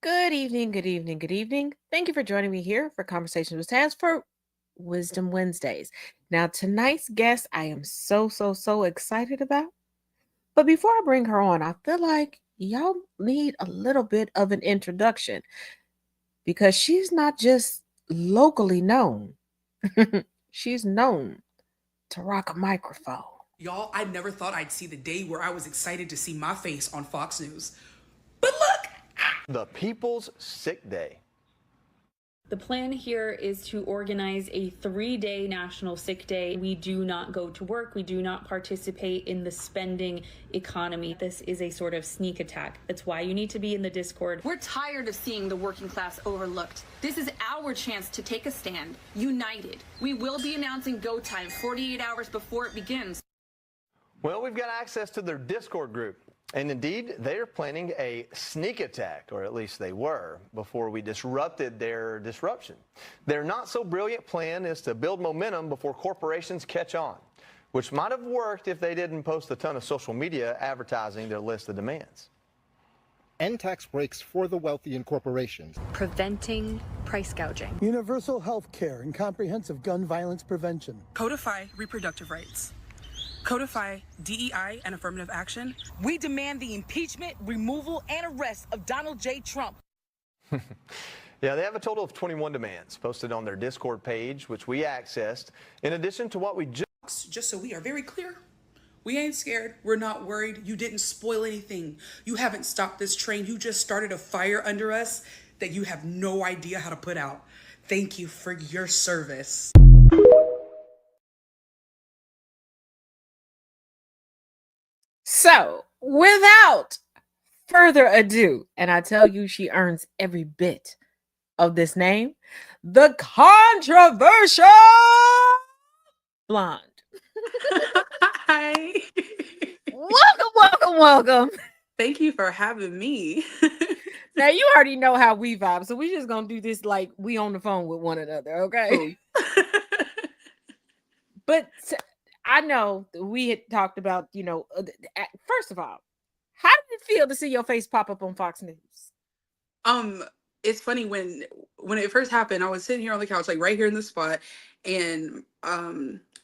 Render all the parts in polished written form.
Good evening, good evening, good evening. Thank you for joining me here for Conversations with Taz for Wisdom Wednesdays. Now, tonight's guest, I am so excited about. But before I bring her on, I feel like y'all need a little bit of an introduction because she's not just locally known, she's known to rock a microphone. Y'all, I never thought I'd see the day where I was excited to see my face on Fox News. But look! The People's Sick Day. The plan here is to organize a 3-day national sick day. We do not go to work. We do not participate in the spending economy. This is a sort of sneak attack. That's why you need to be in the Discord. We're tired of seeing the working class overlooked. This is our chance to take a stand, united. We will be announcing go time 48 hours before it begins. Well, we've got access to their Discord group. And indeed, they are planning a sneak attack, or at least they were, before we disrupted their disruption. Their not-so-brilliant plan is to build momentum before corporations catch on, which might have worked if they didn't post a ton of social media advertising their list of demands. End tax breaks for the wealthy and corporations. Preventing price gouging. Universal health care and comprehensive gun violence prevention. Codify reproductive rights. Codify DEI and affirmative action. We demand the impeachment, removal, and arrest of Donald J. Trump. Yeah, they have a total of 21 demands posted on their Discord page, which we accessed, in addition to what we Just so we are very clear, we ain't scared. We're not worried. You didn't spoil anything. You haven't stopped this train. You just started a fire under us that you have no idea how to put out. Thank you for your service. So, without further ado, and I tell you, she earns every bit of this name, the controversial blonde. Hi. Welcome. Thank you for having me. Now, you already know how we vibe, so we just gonna do this like we on the phone with one another, okay? But I know we had talked about, first of all, how did it feel to see your face pop up on Fox News? It's funny when it first happened, I was sitting here on the couch, like right here in the spot, and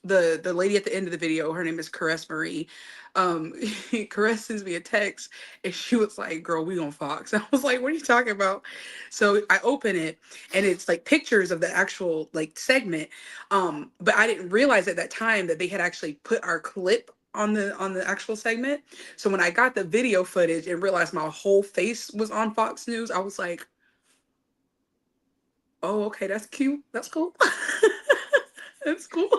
the lady at the end of the video, her name is Caress Marie. Caress sends me a text and she was like, "Girl, we on Fox." I was like, "What are you talking about?" So I open it and it's like pictures of the actual like segment. But I didn't realize at that time that they had actually put our clip on the actual segment. So when I got the video footage and realized my whole face was on Fox News, I was like, "Oh, okay, that's cute. That's cool." That's cool.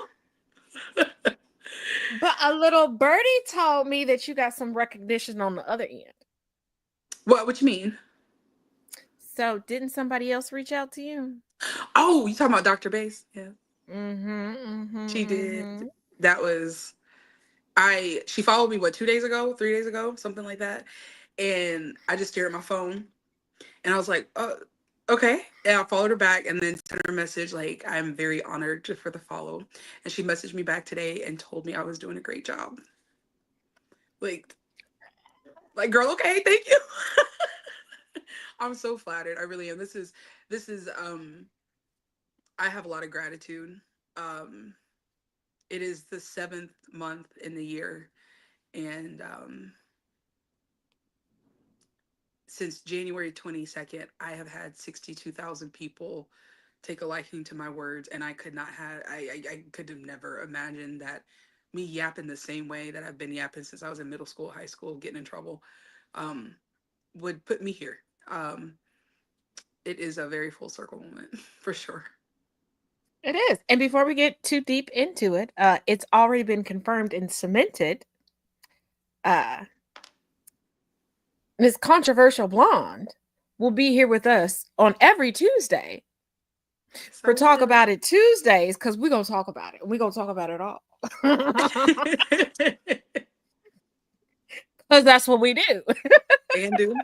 But a little birdie told me that you got some recognition on the other end. What you mean? So didn't somebody else reach out to you? Oh, you talking about Dr. Bass? Yeah. She did. Mm-hmm. That was she followed me 3 days ago, something like that. And I just stared at my phone and I was like, okay. And I followed her back and then sent her a message like, "I'm very honored for the follow." And she messaged me back today and told me I was doing a great job. Like girl, okay, thank you. I'm so flattered. I really am. This is I have a lot of gratitude. It is the 7th month in the year, and since January 22nd, I have had 62,000 people take a liking to my words, and I could have never imagined that me yapping the same way that I've been yapping since I was in middle school, high school, getting in trouble, would put me here. It is a very full circle moment for sure. It is. And before we get too deep into it, it's already been confirmed and cemented. Miss Controversial Blonde will be here with us on every Tuesday for Talk About It Tuesdays, because we're going to talk about it. We're going to talk about it all. Because that's what we do. And do.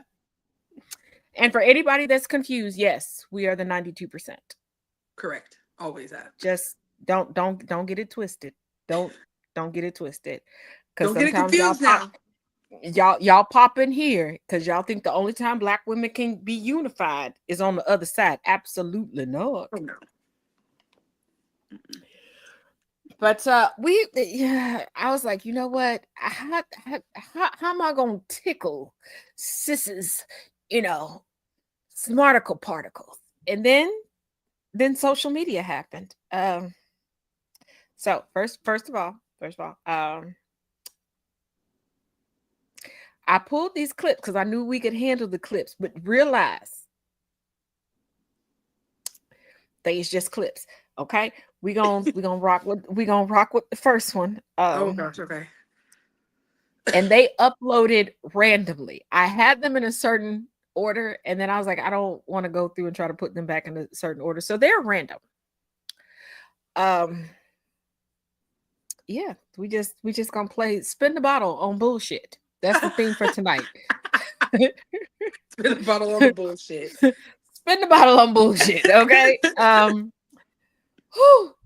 And for anybody that's confused, yes, we are the 92%. Correct. Always that. Just don't get it twisted. Don't get it twisted. Don't get it confused now. y'all pop in here because y'all think the only time black women can be unified is on the other side. Absolutely not. Oh, no. But yeah, I was like, you know what? How am I gonna tickle sis's, smarticle particles? And then social media happened. So first of all, I pulled these clips because I knew we could handle the clips, but realize they's just clips. Okay, we gonna rock with the first one. Oh gosh, okay. And they uploaded randomly. I had them in a certain order, and then I was like, I don't want to go through and try to put them back in a certain order, so they're random. Yeah, we just gonna play spin the bottle on bullshit. That's the theme for tonight. Spin the bottle on the bullshit. Spin the bottle on bullshit. Okay.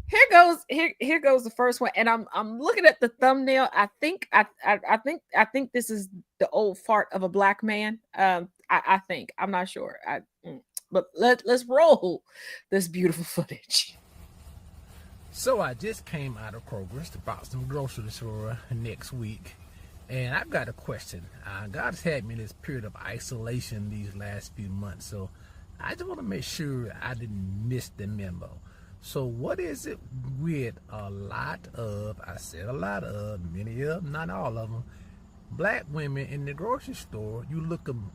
Here goes the first one, and I'm looking at the thumbnail. I think this is the old fart of a black man. I think, I'm not sure. But let's roll this beautiful footage. So I just came out of Kroger's to buy some groceries for next week, and I've got a question. God's had me in this period of isolation these last few months, so I just want to make sure I didn't miss the memo. So what is it with a lot of, I said a lot of, many of them, not all of them, black women in the grocery store, you look them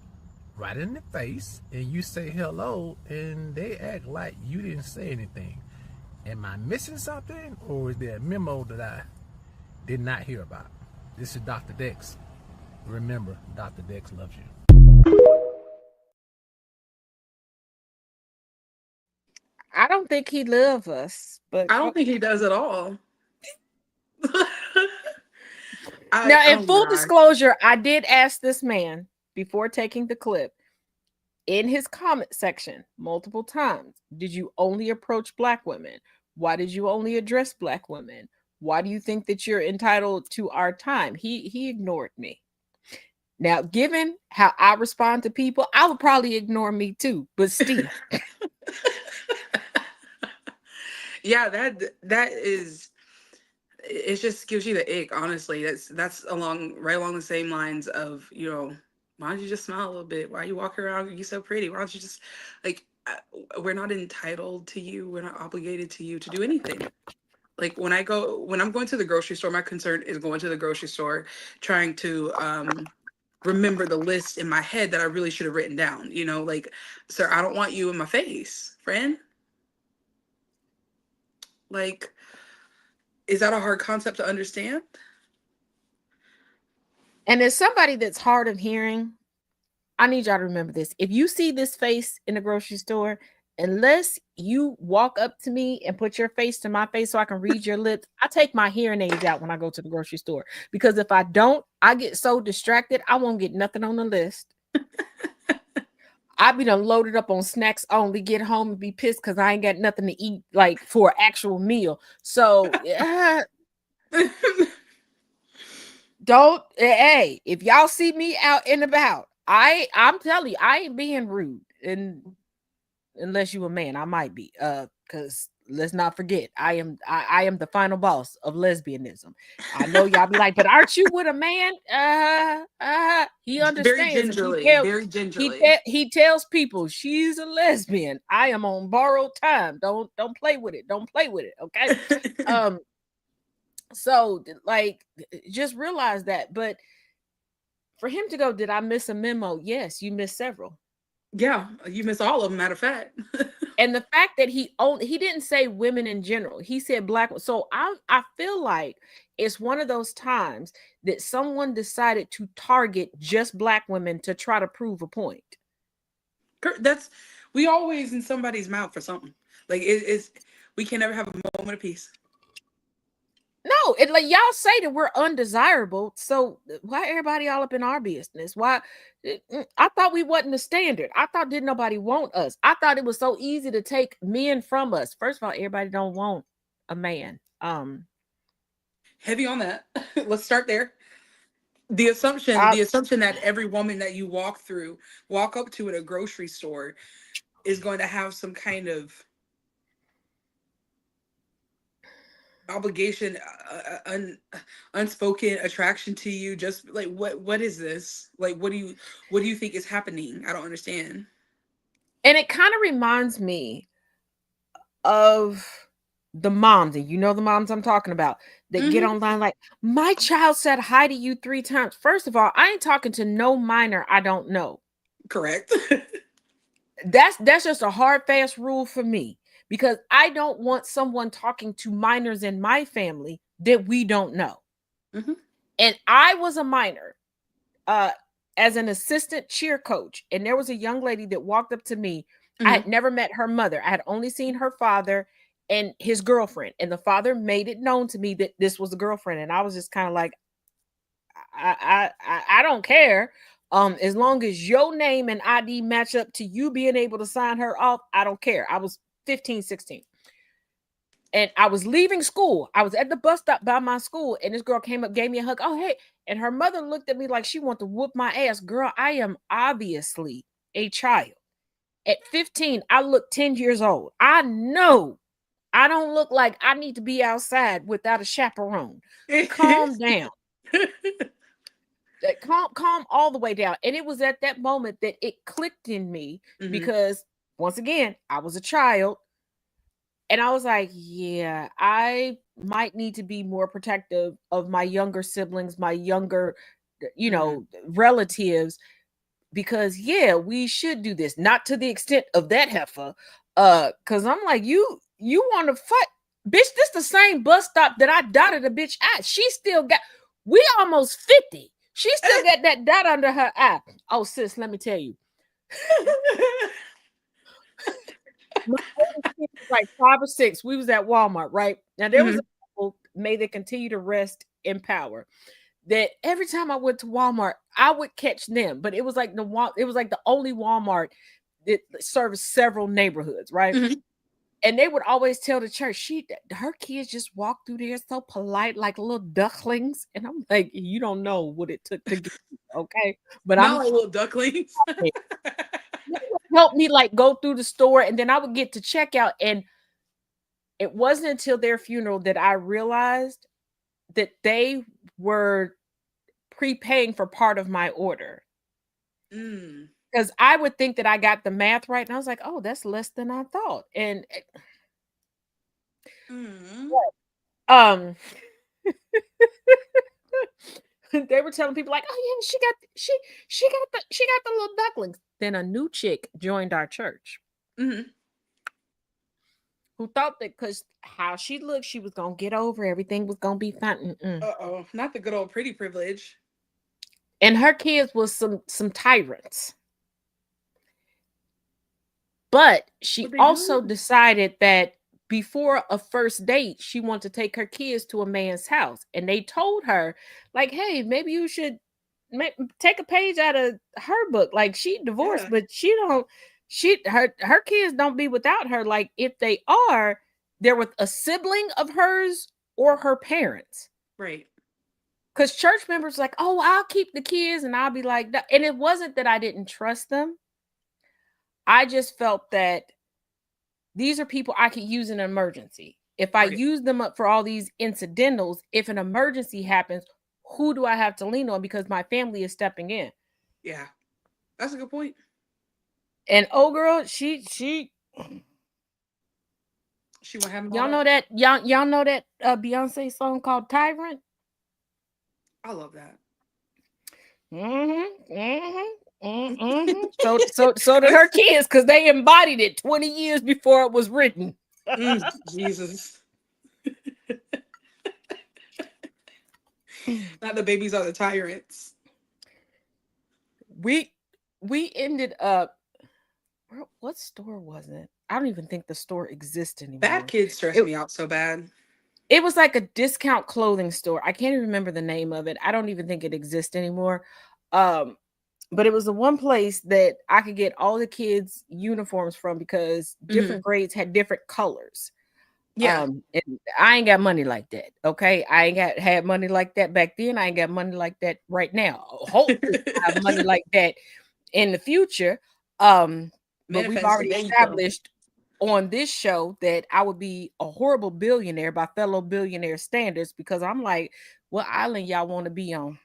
right in the face and you say hello and they act like you didn't say anything? Am I missing something, or is there a memo that I did not hear about? This is Dr. Dex. Remember, Dr. Dex loves you. I don't think he loves us, but I don't think he does at all. Now, in full disclosure, I did ask this man before taking the clip in his comment section multiple times, did you only approach black women? Why did you only address black women? Why do you think that you're entitled to our time? He ignored me. Now, given how I respond to people, I would probably ignore me too, but still. Yeah, that is, it just gives you the ick, honestly. That's right along the same lines of, why don't you just smile a little bit? Why you walk around? You're so pretty. Why don't you just, like, we're not entitled to you. We're not obligated to you to do anything. Like, when I'm going to the grocery store, my concern is going to the grocery store, trying to remember the list in my head that I really should have written down. Like, sir, I don't want you in my face, friend. Like, is that a hard concept to understand? And as somebody that's hard of hearing, I need y'all to remember this. If you see this face in the grocery store, unless you walk up to me and put your face to my face so I can read your lips, I take my hearing aids out when I go to the grocery store. Because if I don't, I get so distracted, I won't get nothing on the list. I be done loaded up on snacks only, get home and be pissed because I ain't got nothing to eat, like, for an actual meal. So, hey, if y'all see me out and about, I'm telling you, I ain't being rude. And unless you a man, I might be. Because let's not forget, I am the final boss of lesbianism. I know y'all be like, but aren't you with a man? He understands. Very gingerly. He tells people she's a lesbian. I am on borrowed time. Don't play with it. Don't play with it. Okay. So, like, just realize that. But for him to go, did I miss a memo? Yes, you missed several. Yeah, you missed all of them, matter of fact. And the fact that he didn't say women in general, he said black. So I feel like it's one of those times that someone decided to target just black women to try to prove a point. We always in somebody's mouth for something. Like, we can never have a moment of peace. No, like, y'all say that we're undesirable, so why everybody all up in our business? Why? I thought we wasn't the standard. I thought didn't nobody want us. I thought it was so easy to take men from us. First of all, everybody don't want a man. Heavy on that. Let's start there. The assumption, I, the assumption that every woman that you walk up to in a grocery store is going to have some kind of obligation, unspoken attraction to you. Just like, what is this? Like, what do you think is happening? I don't understand. and it kind of reminds me of the moms, and you know the moms I'm talking about, that get Hmm. online like, my child said hi to you 3 times. First of all, I ain't talking to no minor I don't know. Correct. That's just a hard fast rule for me, because I don't want someone talking to minors in my family that we don't know. Hmm. And I was a minor uh as an assistant cheer coach, and there was a young lady that walked up to me. I Hmm. had never met her mother. I had only seen her father and his girlfriend, and the father made it known to me that this was a girlfriend, and I was just kind of like, I don't care. As long as your name and ID match up to you being able to sign her off, I don't care. I was 15, 16. And I was leaving school. I was at the bus stop by my school, and this girl came up, gave me a hug. Oh, hey. And her mother looked at me like she wanted to whoop my ass. Girl, I am obviously a child. At 15, I look 10 years old. I know I don't look like I need to be outside without a chaperone. Calm down. Calm all the way down. And it was at that moment that it clicked in me, Hmm. because once again, I was a child, and I was like, yeah, I might need to be more protective of my younger siblings, my younger, Hmm. relatives, because yeah, we should do this, not to the extent of that heifer. Because I'm like, you want to fight, bitch? This the same bus stop that I dotted a bitch at. She still got, we almost 50. She still got that dot under her eye. Oh, sis, let me tell you. My oldest kid was like 5 or 6. We was at Walmart, right? Now there was a Hmm. couple, may they continue to rest in power, that every time I went to Walmart, I would catch them. But it was like it was like the only Walmart that serviced several neighborhoods, right? Hmm. And they would always tell the church, her kids just walk through there so polite, like little ducklings. And I'm like, you don't know what it took to get here, okay? But Not I'm like little ducklings. they would help me like go through the store, and then I would get to checkout. And it wasn't until their funeral that I realized that they were prepaying for part of my order. Mm. Because I would think that I got the math right. And I was like, oh, that's less than I thought. And Mm. um they were telling people like, oh yeah, she got the little ducklings. Then a new chick joined our church Hmm. who thought that because how she looked, she was gonna get over, everything was gonna be fine. Mm-mm. Uh-oh, not the good old pretty privilege. And her kids was some tyrants. But she What they also do? decided that before a first date, she wanted to take her kids to a man's house. And they told her, like, hey, maybe you should take a page out of her book. Like, she divorced, Yeah. but her kids don't be without her. Like, if they are, they're with a sibling of hers or her parents. Right. Because church members like, oh, I'll keep the kids, and I'll be like that. And it wasn't that I didn't trust them. I just felt that these are people I could use in an emergency. If I Right. use them up for all these incidentals, if an emergency happens, who do I have to lean on? Because my family is stepping in. Yeah. That's a good point. And oh girl, She won't have them all y'all know up. that y'all know that Beyonce song called Tyrant? I love that. So did her kids, because they embodied it 20 years before it was written. Jesus. Not the babies are the tyrants. We ended up, what store was it? I don't even think the store exists anymore. Bad kids stress me out so bad. It was like a discount clothing store. I can't even remember the name of it. I don't even think it exists anymore. But it was the one place that I could get all the kids' uniforms from, because different grades had different colors. Yeah. And I ain't got money like that. Okay. I ain't had money like that back then. I ain't got money like that right now. Hopefully I have money like that in the future. But we've already Manifesting. There you go. established on this show that I would be a horrible billionaire by fellow billionaire standards, because I'm like, what island y'all want to be on?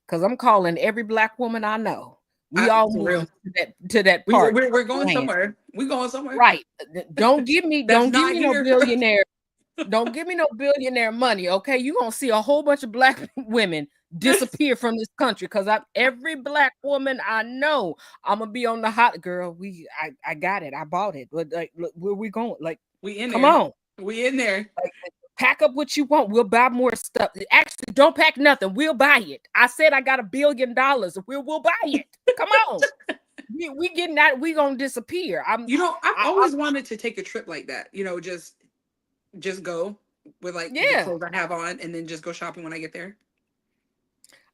Because I'm calling every black woman I know. We all For move real. to that part. We're going somewhere. We going somewhere. Right. Don't give me That's don't give not me no here. billionaire. Don't give me no billionaire money. Okay. You're gonna see a whole bunch of black women disappear from this country, because every black woman I know, I'm gonna be on the hot girl. I got it. I bought it. But like, look, where we going? Like, We in come there. on. We in there. Like, pack up what you want. We'll buy more stuff. Actually, don't pack nothing. We'll buy it. I said I got $1 billion. We'll buy it. Come on. we getting that. We gonna disappear. I've always wanted to take a trip like that. Just go with like the clothes I have on, and then just go shopping when I get there.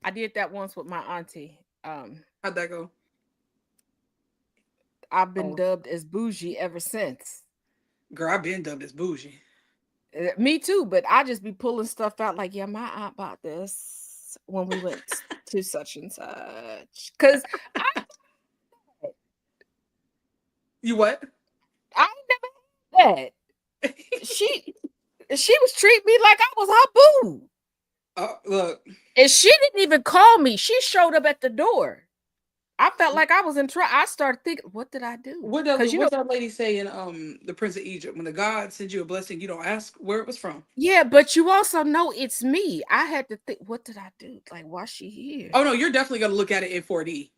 I did that once with my auntie. How'd that go? I've been dubbed as bougie ever since. Girl, I've been dubbed as bougie. Me too, but I just be pulling stuff out like, yeah, my aunt bought this when we went to such and such. Because you what? I never had that. She was treating me like I was her boo. Look. And she didn't even call me. She showed up at the door. I felt like I was in trouble. I started thinking, what did I do? What does that lady say in The Prince of Egypt? When the God sends you a blessing, you don't ask where it was from. Yeah, but you also know it's me. I had to think, what did I do? Like, why's she here? Oh no, you're definitely gonna look at it in 4D.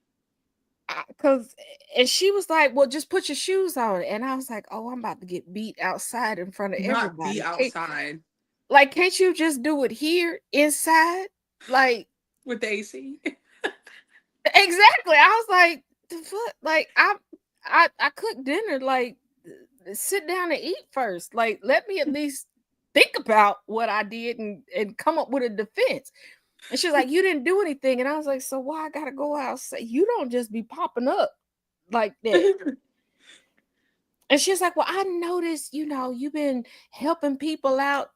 And she was like, well, just put your shoes on. And I was like, oh, I'm about to get beat outside in front of everybody. Be outside. Like, can't you just do it here inside? Like, with the AC. Exactly. I was like, the fuck? Like, I cooked dinner. Like, sit down and eat first. Like, let me at least think about what I did and come up with a defense. And she's like, you didn't do anything. And I was like, so why I gotta go outside? You don't just be popping up like that. And she's like, well, I noticed, you've been helping people out.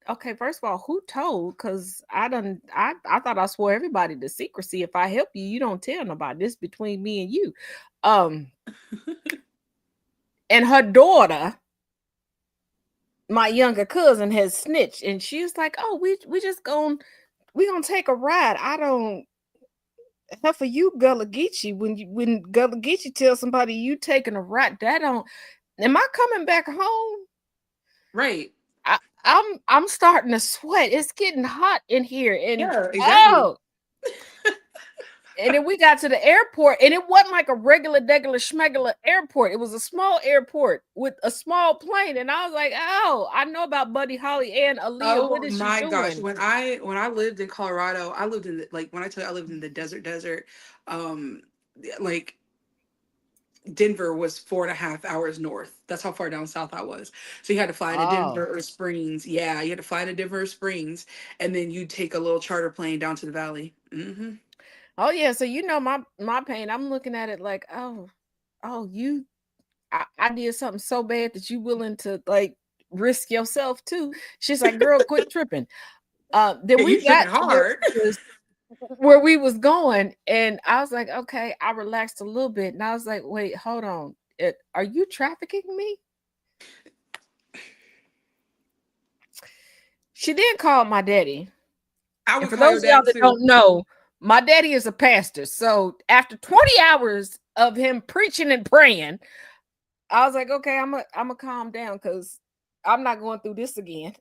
Okay, first of all, who told? Because I thought I swore everybody to secrecy. If I help you, you don't tell nobody. This between me and you. And her daughter, my younger cousin, has snitched, and she was like, oh, we just gonna take a ride. I don't hell for you, Gullah Geechee. When Gullah Geechee tells somebody you taking a ride, that don't. Am I coming back home? Right. I'm starting to sweat. It's getting hot in here. And yeah, exactly. And then we got to the airport, and it wasn't like a regular schmegular airport. It was a small airport with a small plane. And I was like, oh, I know about Buddy Holly and Aaliyah. Oh what is my she doing? gosh. When I lived in Colorado, I lived in when I tell you I lived in the desert, like Denver was 4.5 hours north. That's how far down south I was. So you had to fly to Denver or Springs. Yeah, you had to fly to Denver or Springs, and then you take a little charter plane down to the valley. Mm-hmm. Oh yeah, so my pain. I'm looking at it like, oh, I did something so bad that you willing to like risk yourself too. She's like, girl, quit tripping. Then we got hard. Where we was going, and I was like, okay, I relaxed a little bit, and I was like, wait, hold on, are you trafficking me? She did call my daddy. And for those of y'all that don't know, my daddy is a pastor. So after 20 hours of him preaching and praying, I was like, okay, I'm gonna calm down because I'm not going through this again.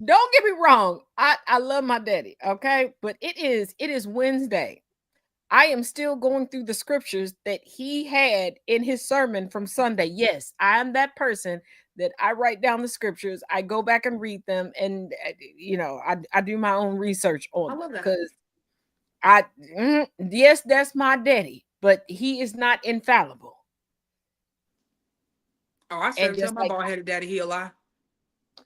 Don't get me wrong. I love my daddy, okay? But it is Wednesday. I am still going through the scriptures that he had in his sermon from Sunday. Yes, I am that person that I write down the scriptures. I go back and read them, and I do my own research on them because yes, that's my daddy, but he is not infallible. Oh, I said, tell my bald-headed daddy he a lie.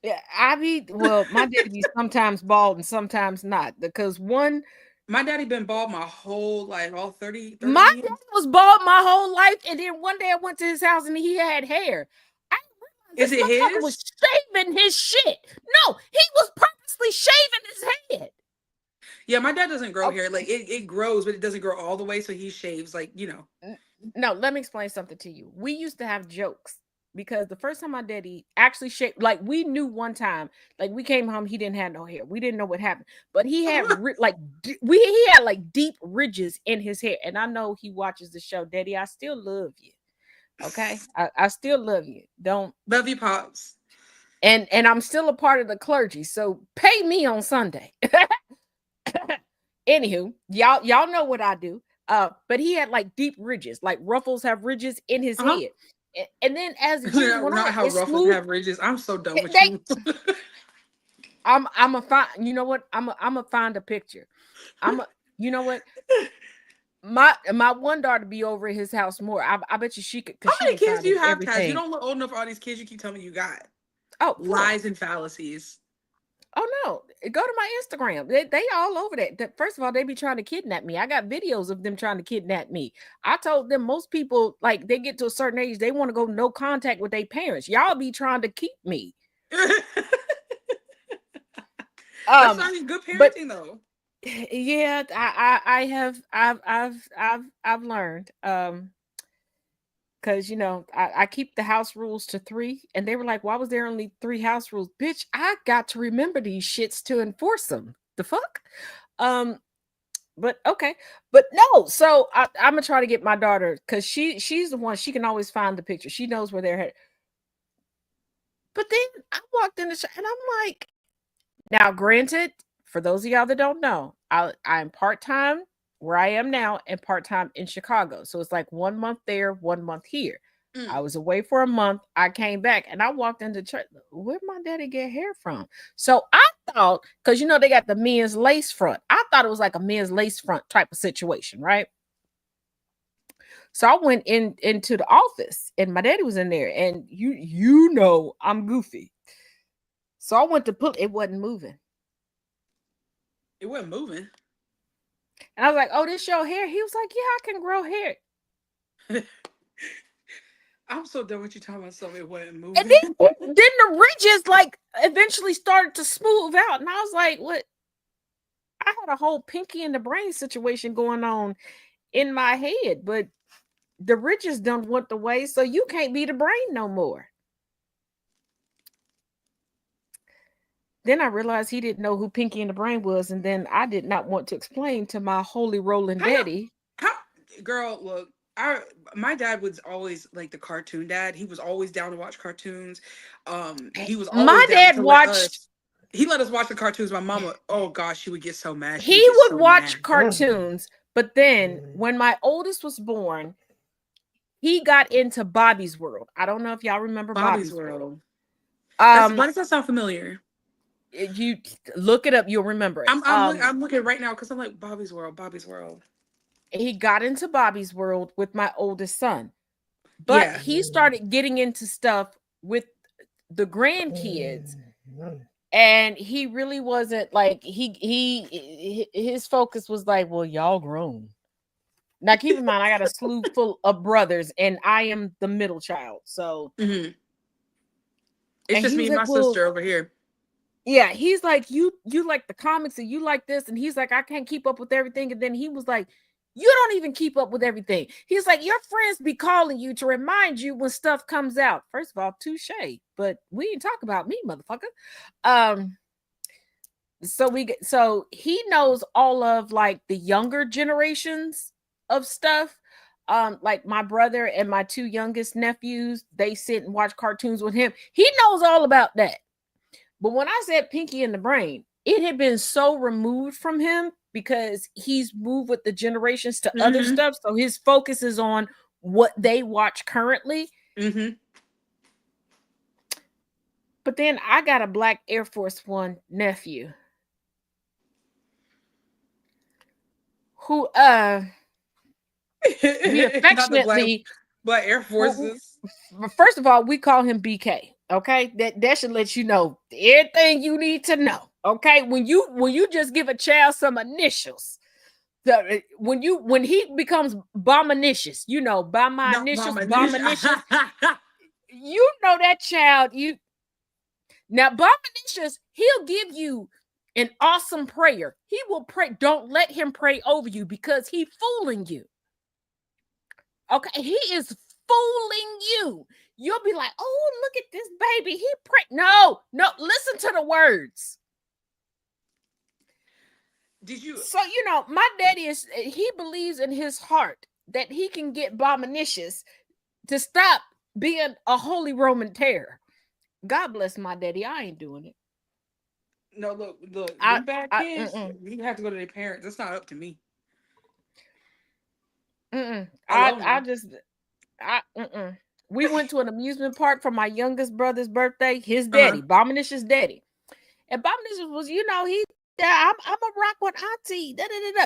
Yeah, my daddy be sometimes bald and sometimes not, because one, My daddy been bald my whole life, all 30 My years. dad was bald my whole life, and then one day I went to his house and he had hair. I Is realized it this motherfucker his? was shaving his shit. No, he was purposely shaving his head. Yeah, my dad doesn't grow Oh. hair. Like it grows, but it doesn't grow all the way. So he shaves, like, you know. No, let me explain something to you. We used to have jokes because the first time my daddy actually shaved, like we knew one time, like we came home, he didn't have no hair. We didn't know what happened, but he had he had like deep ridges in his hair. And I know he watches the show. Daddy, I still love you. Okay, I still love you. Don't Love you, pops. And I'm still a part of the clergy, so pay me on Sunday. Anywho, y'all know what I do. But he had like deep ridges, like ruffles have ridges in his head. And then as the years went Not on, how it's ruffles smooth. have ridges. I'm so done with They- you. I'm a find. You know what? I'm a find a picture. You know what? My one daughter be over at his house more. I bet you she could. How many kids do you have, Taz? everything. You don't look old enough for all these kids you keep telling me you got. Oh, Lies and fallacies. Oh no, go to my Instagram. They all over that. First of all, they be trying to kidnap me. I got videos of them trying to kidnap me. I told them most people, like, they get to a certain age, they want to go no contact with their parents. Y'all be trying to keep me. That's not good parenting, though. Yeah, I've learned. Because I keep the house rules to 3, and they were like, why was there only 3 house rules? Bitch, I got to remember these shits to enforce them. The fuck? But okay. But no, so I'm gonna try to get my daughter, because she's the one, she can always find the picture. She knows where they're headed. But then I walked in the shop and I'm like, now granted, for those of y'all that don't know, I'm part-time where I am now and part-time in Chicago. So it's like 1 month there, 1 month here. I was away for a month. I came back and I walked into church. Where'd my daddy get hair from? So I thought, because they got the men's lace front. I thought it was like a men's lace front type of situation, right? So I went into the office and my daddy was in there, and you know I'm goofy. So I went to put it, wasn't moving. It wasn't moving. And I was like, oh, this your hair? He was like, yeah, I can grow hair. I'm so done with you talking about something it wasn't moving. And then the ridges like eventually started to smooth out. And I was like, what? I had a whole pinky in the brain situation going on in my head, but the ridges done went the way, so you can't be the brain no more. Then I realized he didn't know who Pinky and the Brain was, and then I did not want to explain to my holy rolling daddy. Girl, look, my dad was always like the cartoon dad. He was always down to watch cartoons. He was always my down dad to watched. He let us watch the cartoons. My mama, oh gosh, she would get so mad. He would watch cartoons, but then when my oldest was born, he got into Bobby's World. I don't know if y'all remember Bobby's World. Why does that sound familiar? You look it up, you'll remember it. I'm looking right now because I'm like, Bobby's World. He got into Bobby's World with my oldest son, but he started getting into stuff with the grandkids, and he really wasn't like his focus was like, well, y'all grown. Now keep in mind, I got a slew full of brothers, and I am the middle child, so it's just me and my sister over here. Yeah, he's like, you like the comics and you like this, and he's like, I can't keep up with everything. And then he was like, you don't even keep up with everything. He's like, your friends be calling you to remind you when stuff comes out. First of all, touche, but we didn't talk about me, motherfucker. So he knows all of like the younger generations of stuff. Like my brother and my 2 youngest nephews, they sit and watch cartoons with him. He knows all about that. But when I said Pinky and the Brain, it had been so removed from him because he's moved with the generations to other stuff. So his focus is on what they watch currently. But then I got a black Air Force One nephew who we affectionately black Air Forces. First of all, we call him BK. Okay, that should let you know everything you need to know. Okay, when you just give a child some initials, when he becomes Bominicious, you know, by my Not initials, Bominicious. Bominicious, you know that child. Now Bominicious, he'll give you an awesome prayer. He will pray. Don't let him pray over you because he's fooling you. Okay, he is fooling you. You'll be like, oh, look at this baby. He pray. No, listen to the words. Did you? So, you know, my daddy he believes in his heart that he can get Bominicious to stop being a holy Roman terror. God bless my daddy. I ain't doing it. No, look, them bad kids, you have to go to their parents. That's not up to me. We went to an amusement park for my youngest brother's birthday. His daddy, Bominicious daddy. And Bominicious was, you know, I'm a rock with auntie,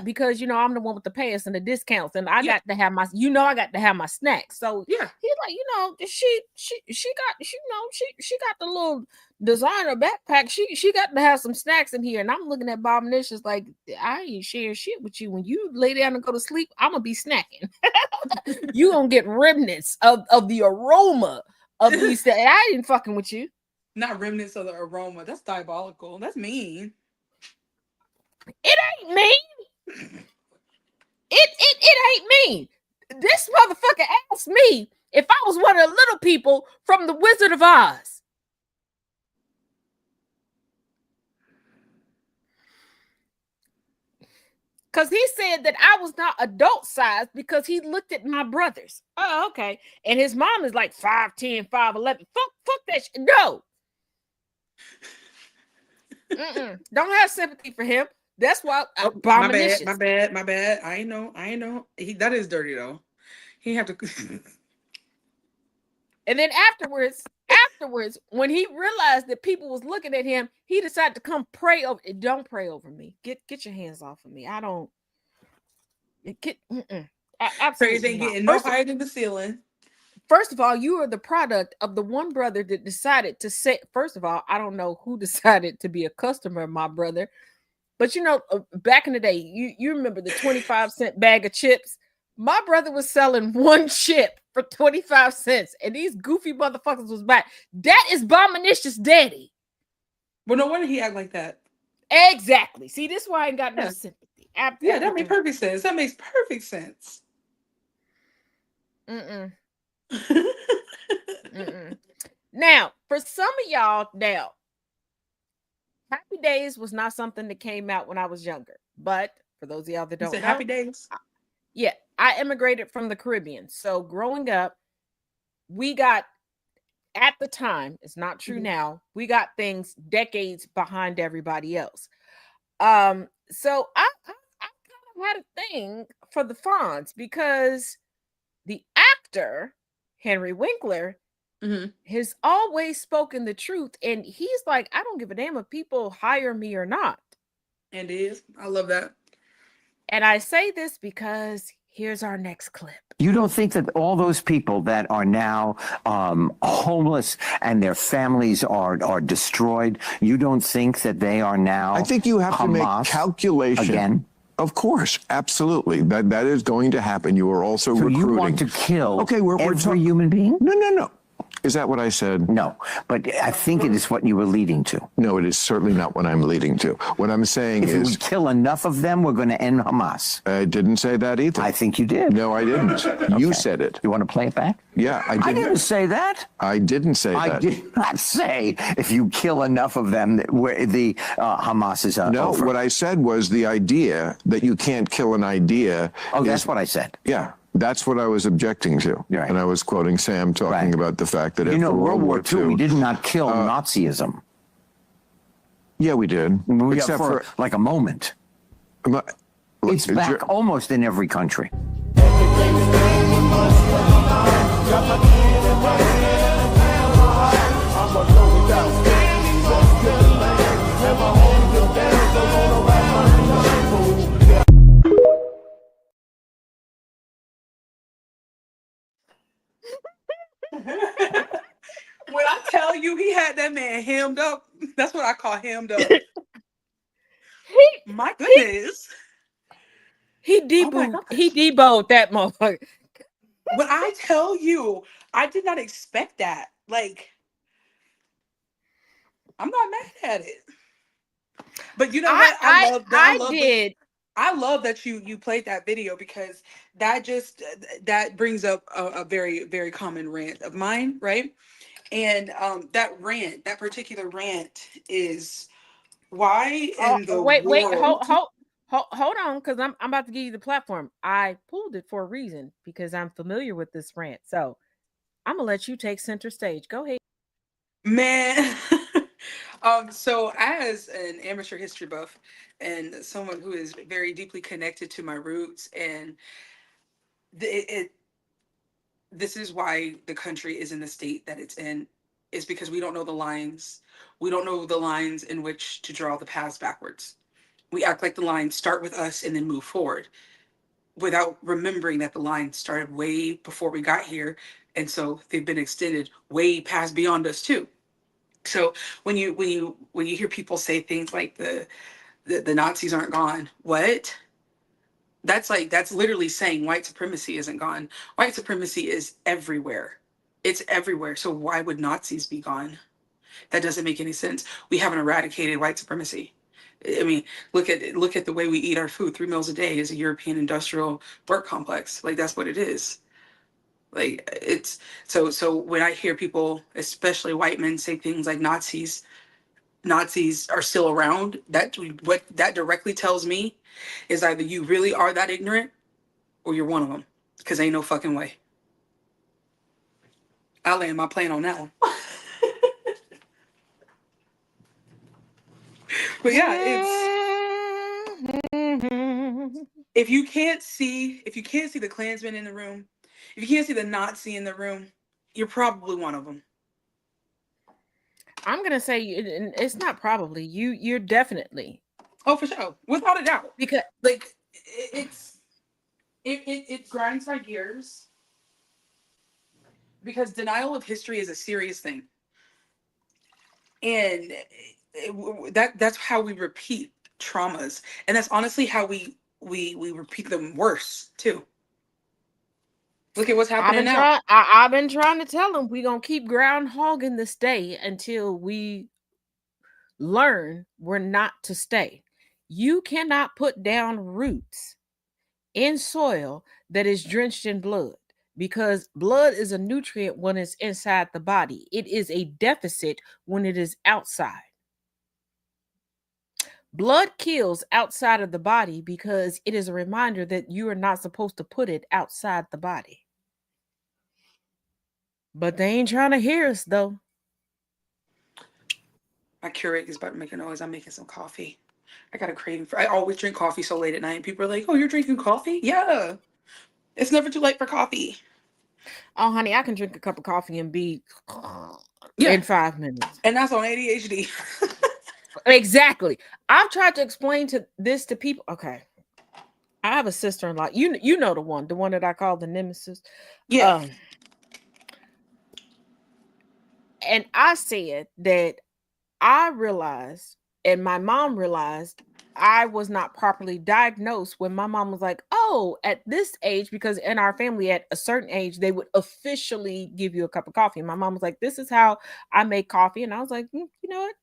because, you know, I'm the one with the pass and the discounts, and I got to have my, you know, I got to have my snacks. So yeah, he's like, you know, she got the little designer backpack. She got to have some snacks in here, and I'm looking at Bominicious like, I ain't sharing shit with you. When you lay down and go to sleep, I'm gonna be snacking. You gonna get remnants of the aroma of these things. I ain't fucking with you. Not remnants of the aroma. That's diabolical. That's mean. It ain't mean. It ain't mean. This motherfucker asked me if I was one of the little people from the Wizard of Oz. Because he said that I was not adult size because he looked at my brothers. Oh, okay. And his mom is like 5'10", 5'11". Fuck that shit. No. Don't have sympathy for him. That's why Bominicious. My bad. I know. That is dirty though. He have to. And then afterwards, when he realized that people was looking at him, he decided to come pray over. Don't pray over me. Get your hands off of me. I don't. Absolutely not. Getting no higher than the ceiling. First of all, you are the product of the one brother that decided to say. First of all, I don't know who decided to be a customer of my brother. But, you know, back in the day, you remember the 25-cent bag of chips? My brother was selling one chip for 25 cents, and these goofy motherfuckers was back. That is Bominicious daddy. Well, no wonder he act like that. Exactly. See, this is why I ain't got no sympathy. Yeah, that makes perfect sense. That makes perfect sense. Now, for some of y'all, Happy Days was not something that came out when I was younger. But for those of y'all that don't know, Happy Days? Yeah, I immigrated from the Caribbean. So growing up, we got, at the time, it's not true now, we got things decades behind everybody else. So I kind of had a thing for the Fonz because the actor, Henry Winkler, has always spoken the truth. And he's like, I don't give a damn if people hire me or not. And it is. I love that. And I say this because here's our next clip. You don't think that all those people that are now homeless and their families are destroyed, you don't think that they are now I think you have to make calculation. Again? Of course, absolutely. That is going to happen. You are also so recruiting. You want to kill we're every human being? No. Is that what I said? No, but I think it is what you were leading to. No, it is certainly not what I'm leading to. What I'm saying is... If we kill enough of them, we're going to end Hamas. I didn't say that either. I think you did. No, I didn't. Okay. You said it. You want to play it back? Yeah, I did. I didn't say that. I didn't say that. I did not say if you kill enough of them, the Hamas is over. No, what I said was the idea that you can't kill an idea. Oh, that's what I said. Yeah. That's what I was objecting to. Right. And I was quoting Sam talking about the fact that after World War II, we did not kill Nazism. Yeah, we did. Except for like a moment. It's back almost in every country. When I tell you he had that man hemmed up, that's what I call hemmed up. My goodness. He Oh my deboed. He gosh. deboed that motherfucker. When I tell you, I did not expect that. Like, I'm not mad at it. But you know what? I love the did. I love that you played that video because that just that brings up a very very common rant of mine, right? And that particular rant is why Oh, in the wait, world. hold on, because I'm about to give you the platform. I pulled it for a reason because I'm familiar with this rant. So I'm gonna let you take center stage. Go ahead. Man, so as an amateur history buff and someone who is very deeply connected to my roots, and this is why the country is in the state that it's in, is because we don't know the lines. We don't know the lines in which to draw the paths backwards. We act like the lines start with us and then move forward, without remembering that the line started way before we got here, and so they've been extended way past beyond us too. So when you hear people say things like the Nazis aren't gone, what? That's literally saying white supremacy isn't gone. White supremacy is everywhere. It's everywhere. So why would Nazis be gone? That doesn't make any sense. We haven't eradicated white supremacy. I mean, look at the way we eat our food. 3 meals a day is a European industrial work complex. Like that's what it is. Like it's so when I hear people, especially white men, say things like Nazis are still around, what that directly tells me is either you really are that ignorant or you're one of them, because ain't no fucking way. I'll land my plane on that one. But yeah, it's if you can't see the Klansman in the room, if you can't see the Nazi in the room, you're probably one of them. I'm gonna say it's not probably you. You're definitely. Oh, for sure, without a doubt. Because like it grinds my gears because denial of history is a serious thing, and that's how we repeat traumas, and that's honestly how we repeat them worse too. Look at what's happening now. I've been trying to tell them we're gonna keep groundhogging the stay until we learn we're not to stay. You cannot put down roots in soil that is drenched in blood, because blood is a nutrient when it's inside the body. It is a deficit when it is outside. Blood kills outside of the body because it is a reminder that you are not supposed to put it outside the body. But they ain't trying to hear us though. My Keurig is about to make a noise. I'm making some coffee. I got a craving for. I always drink coffee so late at night. People are like, "Oh, you're drinking coffee?" Yeah, it's never too late for coffee. Oh, honey, I can drink a cup of coffee and be in 5 minutes. And that's on ADHD. Exactly. I've tried to explain this to people. Okay, I have a sister-in-law. You know the one that I call the nemesis. Yeah. And I said that I realized, and my mom realized, I was not properly diagnosed when my mom was like, "Oh, at this age," because in our family, at a certain age, they would officially give you a cup of coffee. And my mom was like, "This is how I make coffee," and I was like, "You know what?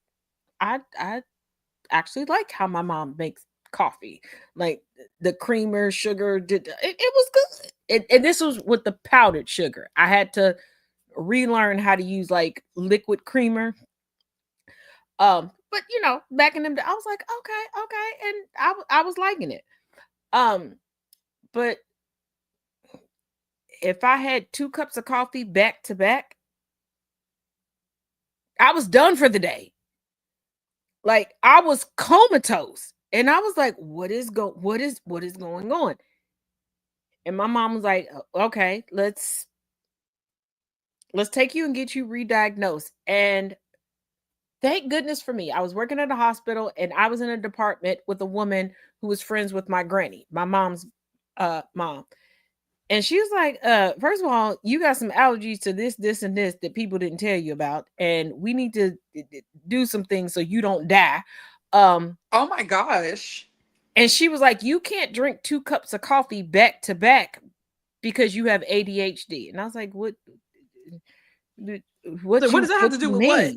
I actually like how my mom makes coffee. Like the creamer, sugar, it was good. And this was with the powdered sugar. I had to relearn how to use like liquid creamer. But back in them days, I was like, okay, and I was liking it. But if I had 2 cups of coffee back to back, I was done for the day. Like I was comatose, and I was like, what is going on? And my mom was like, okay, let's take you and get you re-diagnosed. And thank goodness for me, I was working at a hospital and I was in a department with a woman who was friends with my granny, my mom's mom. And she was like, first of all, you got some allergies to this, and this that people didn't tell you about. And we need to do some things so you don't die. Oh my gosh. And she was like, you can't drink 2 cups of coffee back to back because you have ADHD. And I was like, what So what does that have to do with what?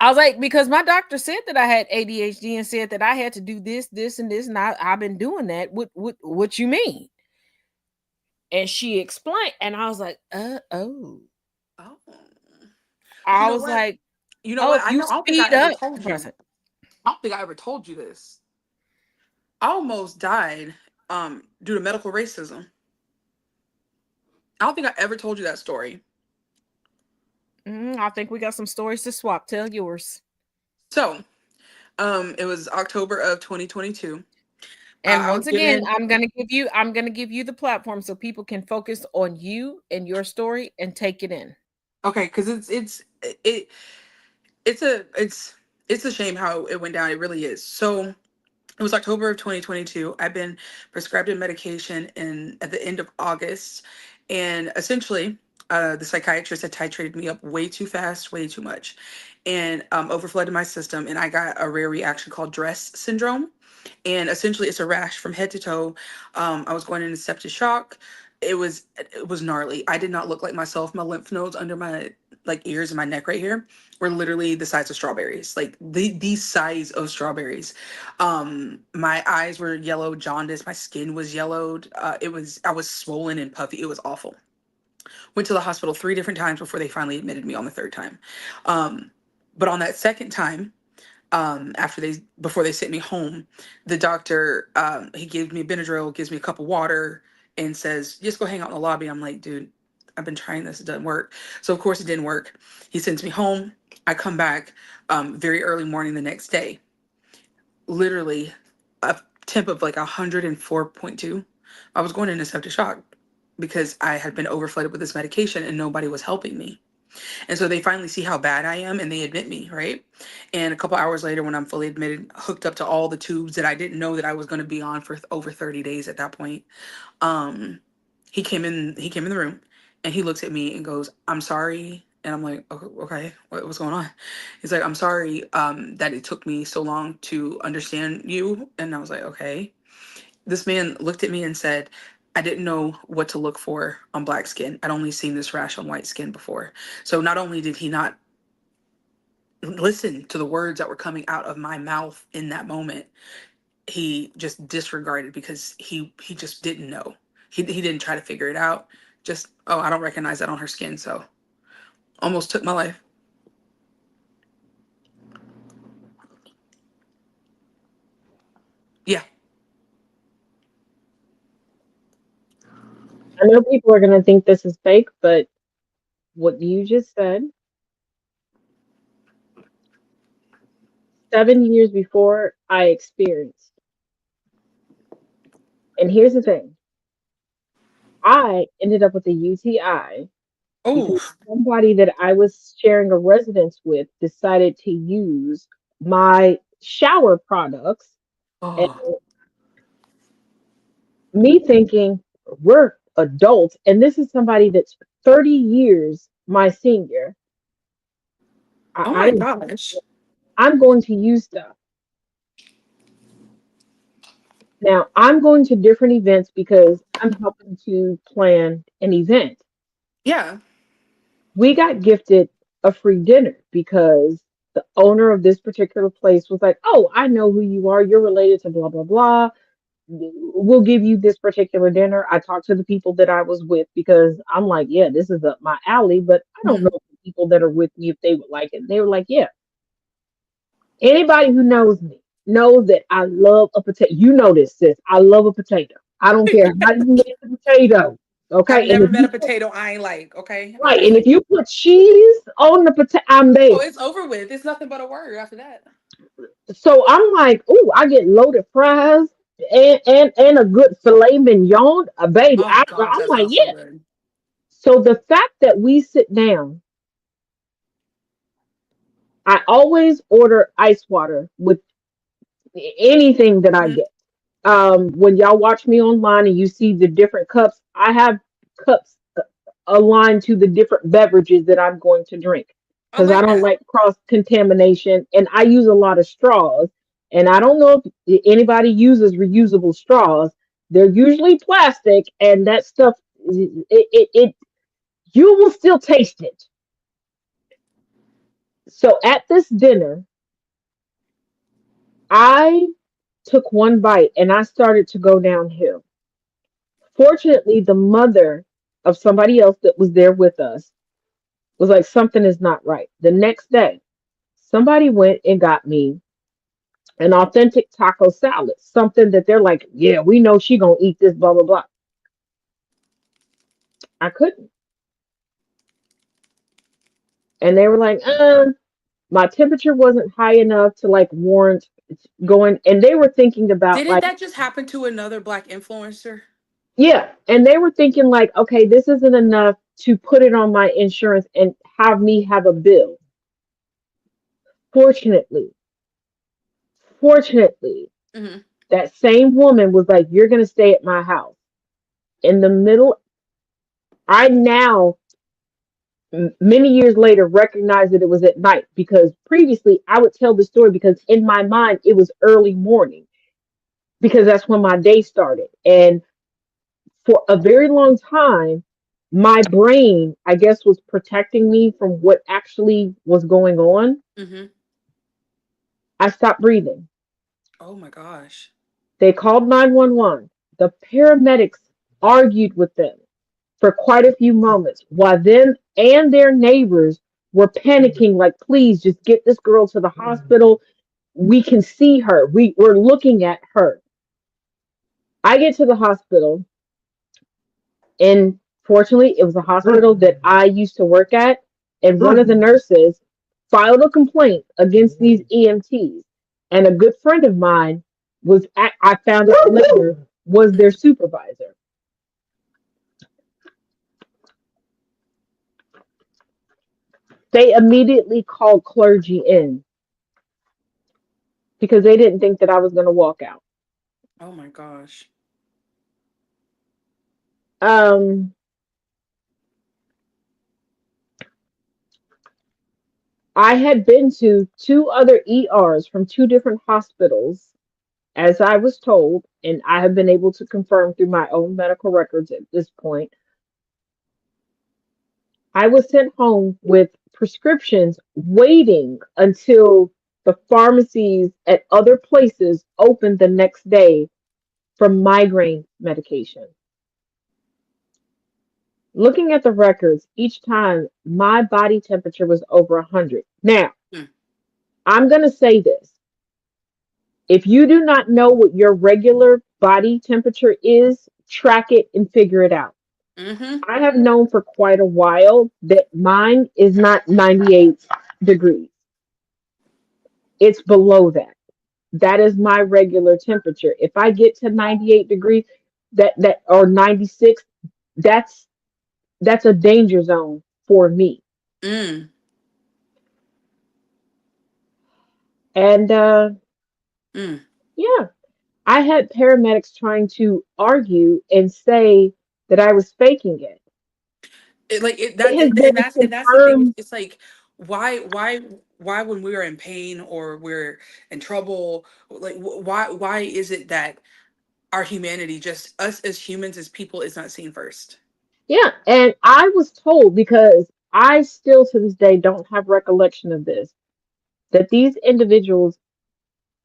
I was like, because my doctor said that I had ADHD and said that I had to do this, this, and this, and I've been doing that. What you mean? And she explained, and I was like, oh. I You know was what? like, You know what? I don't think I ever told you. I don't think I ever told you this. I almost died due to medical racism. I don't think I ever told you that story. I think we got some stories to swap. Tell yours. So, it was October of 2022. And once again, I'm gonna give you the platform so people can focus on you and your story and take it in. Okay, because it's a shame how it went down. It really is. So it was October of 2022. I've been prescribed a medication at the end of August, and essentially, the psychiatrist had titrated me up way too fast, way too much, and overflooded my system. And I got a rare reaction called DRESS syndrome, and essentially, it's a rash from head to toe. I was going into septic shock. It was gnarly. I did not look like myself. My lymph nodes under my ears and my neck right here were literally the size of strawberries, like the size of strawberries. My eyes were yellow, jaundiced. My skin was yellowed. I was swollen and puffy. It was awful. Went to the hospital 3 different times before they finally admitted me on the 3rd time. But on that 2nd time, before they sent me home, the doctor, he gave me Benadryl, gives me a cup of water, and says, just go hang out in the lobby. I'm like, dude, I've been trying this, it doesn't work. So of course it didn't work. He sends me home. I come back very early morning the next day. Literally a temp of like 104.2. I was going into septic shock because I had been overflooded with this medication and nobody was helping me. And so they finally see how bad I am and they admit me, right? And a couple hours later, when I'm fully admitted, hooked up to all the tubes that I didn't know that I was going to be on for over 30 days at that point, he came in the room and he looks at me and goes, I'm sorry. And I'm like, okay, what's going on? He's like, I'm sorry that it took me so long to understand you. And I was like, okay. This man looked at me and said, I didn't know what to look for on black skin. I'd only seen this rash on white skin before. So not only did he not listen to the words that were coming out of my mouth in that moment, he just disregarded because he just didn't know. He didn't try to figure it out. Just, oh, I don't recognize that on her skin. So almost took my life. Yeah. I know people are going to think this is fake, but what you just said, 7 years before I experienced. And here's the thing. I ended up with a UTI because somebody that I was sharing a residence with decided to use my shower products. And me thinking, we're adults, and this is somebody that's 30 years my senior. Oh my gosh. I'm going to use stuff. Now, I'm going to different events because I'm helping to plan an event. Yeah. We got gifted a free dinner because the owner of this particular place was like, oh, I know who you are. You're related to blah, blah, blah. We'll give you this particular dinner. I talked to the people that I was with because I'm like, yeah, this is up my alley, but I don't know the people that are with me if they would like it. They were like, yeah. Anybody who knows me knows that I love a potato. You know this, sis. I love a potato. I don't care how you make a potato. Okay. I've never met a potato I ain't like. Okay. Right. And if you put cheese on the potato, I'm there. Oh, it's over with. It's nothing but a word after that. So I'm like, oh, I get loaded fries and a good filet mignon, baby. Oh, I'm like, yeah. So the fact that we sit down, I always order ice water with anything that I get. When y'all watch me online and you see the different cups, I have cups aligned to the different beverages that I'm going to drink because I don't like cross contamination, and I use a lot of straws And I don't know if anybody uses reusable straws. They're usually plastic, and that stuff, you will still taste it. So at this dinner, I took one bite and I started to go downhill. Fortunately, the mother of somebody else that was there with us was like, something is not right. The next day, somebody went and got me an authentic taco salad, something that they're like, yeah, we know she gonna eat this, blah blah blah. I couldn't. And they were like, my temperature wasn't high enough to like warrant going. And they were thinking about Didn't like, that just happen to another Black influencer? yeah. And they were thinking like, okay, this isn't enough to put it on my insurance and have me have a bill. Fortunately, Mm-hmm. that same woman was like, you're going to stay at my house. In the middle, I now, many years later, recognize that it was at night, because previously I would tell the story because in my mind it was early morning, because that's when my day started. And for a very long time, my brain, I guess, was protecting me from what actually was going on. Mm-hmm. I stopped breathing. Oh my gosh. They called 911. The paramedics argued with them for quite a few moments while them and their neighbors were panicking, like, please just get this girl to the hospital. We can see her. We're looking at her. I get to the hospital, and fortunately, it was a hospital that I used to work at, and one of the nurses filed a complaint against these EMTs. And a good friend of mine I found out later, was their supervisor. They immediately called clergy in because they didn't think that I was going to walk out. Oh my gosh. I had been to 2 other ERs from 2 different hospitals, as I was told, and I have been able to confirm through my own medical records at this point. I was sent home with prescriptions waiting until the pharmacies at other places opened the next day for migraine medication. Looking at the records, each time my body temperature was over 100. Now, I'm going to say this. If you do not know what your regular body temperature is, track it and figure it out. Mm-hmm. I have known for quite a while that mine is not 98 degrees. It's below that. That is my regular temperature. If I get to 98 degrees, that or 96, that's a danger zone for me. Mm. And yeah, I had paramedics trying to argue and say that I was faking it. And that's the thing. It's like, why when we're in pain or we're in trouble, like why is it that our humanity, just us as humans, as people, is not seen first? Yeah, and I was told, because I still to this day don't have recollection of this, that these individuals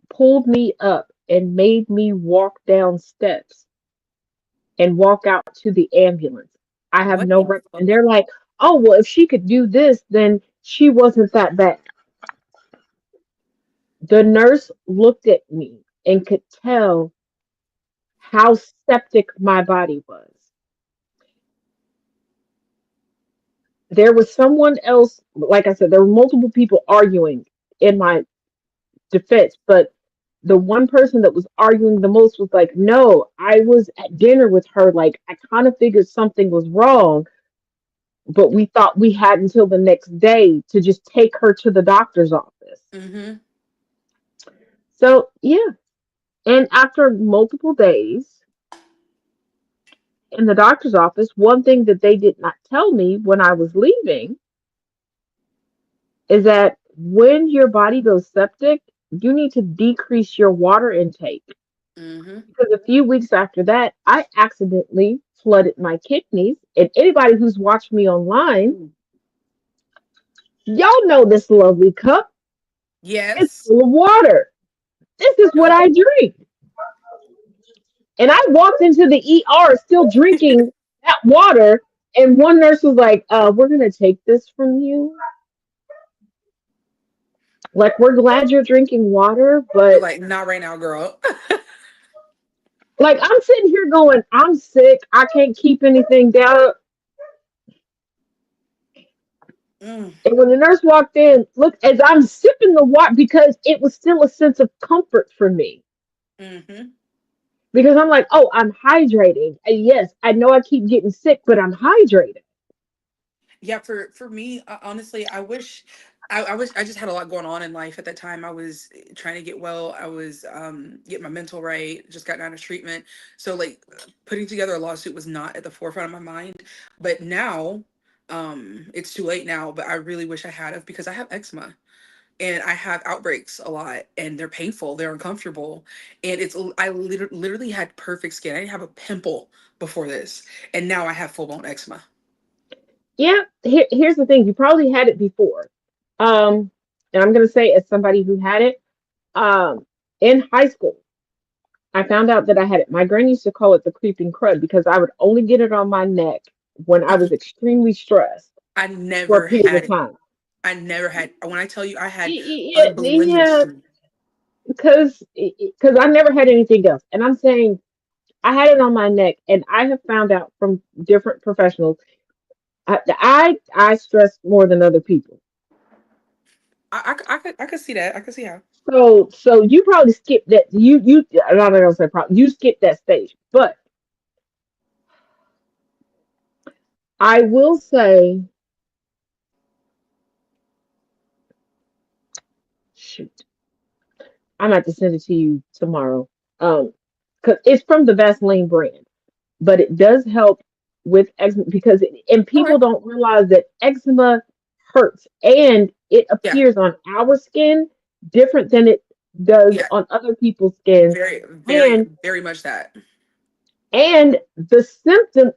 pulled me up and made me walk down steps and walk out to the ambulance. I have no record. And they're like, oh, well, if she could do this, then she wasn't that bad. The nurse looked at me and could tell how septic my body was. There was someone else, like I said, there were multiple people arguing in my defense, but the one person that was arguing the most was like, no, I was at dinner with her. Like, I kind of figured something was wrong, but we thought we had until the next day to just take her to the doctor's office. Mm-hmm. So, yeah. And after multiple days in the doctor's office, one thing that they did not tell me when I was leaving is that when your body goes septic, you need to decrease your water intake. Mm-hmm. Because a few weeks after that, I accidentally flooded my kidneys. And anybody who's watched me online, y'all know this lovely cup. It's Yes. full of water. This is what I drink. And I walked into the ER still drinking that water. And one nurse was like, we're going to take this from you. Like, we're glad you're drinking water, You're but like, not right now, girl. like, I'm sitting here going, I'm sick. I can't keep anything down. Mm. And when the nurse walked in, look, as I'm sipping the water, because it was still a sense of comfort for me. Mm-hmm. Because I'm like, oh, I'm hydrating. And yes, I know I keep getting sick, but I'm hydrated. Yeah, for me, honestly, I wish I just had a lot going on in life at that time. I was trying to get well. I was getting my mental right, just got out of treatment. So like putting together a lawsuit was not at the forefront of my mind. But now, it's too late now, but I really wish I had have because I have eczema and I have outbreaks a lot and they're painful, they're uncomfortable. And I literally had perfect skin. I didn't have a pimple before this, and now I have full-blown eczema. Yeah, here's the thing. You probably had it before. And I'm going to say, as somebody who had it, in high school, I found out that I had it. My granny used to call it the creeping crud because I would only get it on my neck when I was extremely stressed I for never a period had of it. time. I never had, when I tell you I had Yeah, unblemished. because I never had anything else. And I'm saying I had it on my neck, and I have found out from different professionals, I stress more than other people. I could see that. I could see how. So you probably skipped that. I'm not gonna say probably you skipped that stage, but I will say, shoot, I'm gonna have to send it to you tomorrow. Because it's from the Vaseline brand, but it does help with eczema because and Okay. people don't realize that eczema hurts and it Yeah. appears on our skin different than it does Yeah. on other people's skin, Very, very, and very much that. the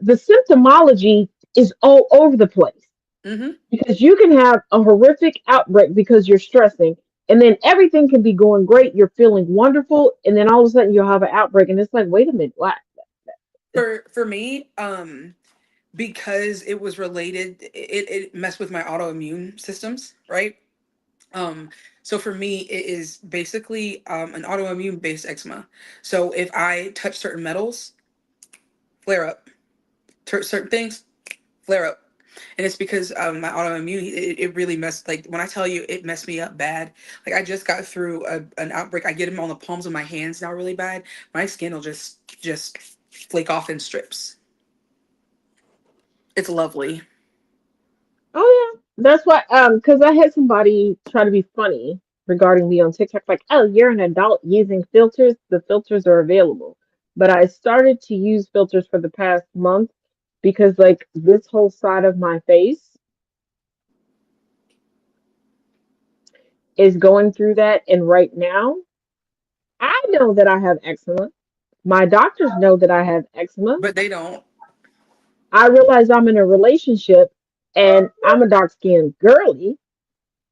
symptomology is all over the place. Mm-hmm. Because you can have a horrific outbreak because you're stressing, and then everything can be going great. You're feeling wonderful, and then all of a sudden you'll have an outbreak, and it's like, wait a minute, what? For me, because it was related, it messed with my autoimmune systems, right? So for me, it is basically an autoimmune based eczema. So if I touch certain metals, flare up. Certain things, flare up. And it's because my autoimmune, it really messed, like when I tell you it messed me up bad, like I just got through an outbreak. I get them on the palms of my hands now really bad. My skin will just flake off in strips. It's lovely. Oh yeah, that's why. Because I had somebody try to be funny regarding me on TikTok, like, "Oh, you're an adult using filters. The filters are available." But I started to use filters for the past month because, like, this whole side of my face is going through that, and right now, I know that I have eczema. My doctors know that I have eczema. But they don't. I realize I'm in a relationship, and I'm a dark skinned girly.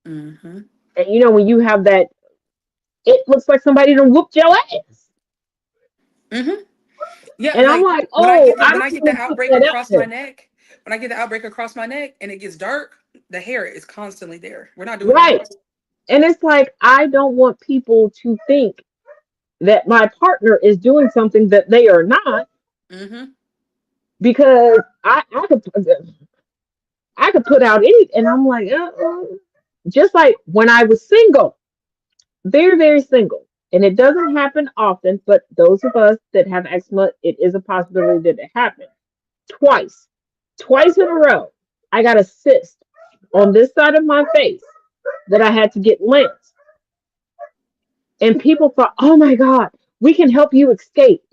Mm-hmm. And you know, when you have that, it looks like somebody done whooped your ass. Mm-hmm. Yeah, And I'm like like, oh, I when don't I get the even put outbreak that out across my there. neck, when I get the outbreak across my neck and it gets dark, the hair is constantly there. We're not doing Right. that. And it's like, I don't want people to think that my partner is doing something that they are not, Mm-hmm. because I could put out any, and I'm like, just like when I was single, very, very single. And it doesn't happen often, but those of us that have eczema, it is a possibility that it happens. Twice, twice in a row, I got a cyst on this side of my face that I had to get lens. And people thought, oh my God, we can help you escape,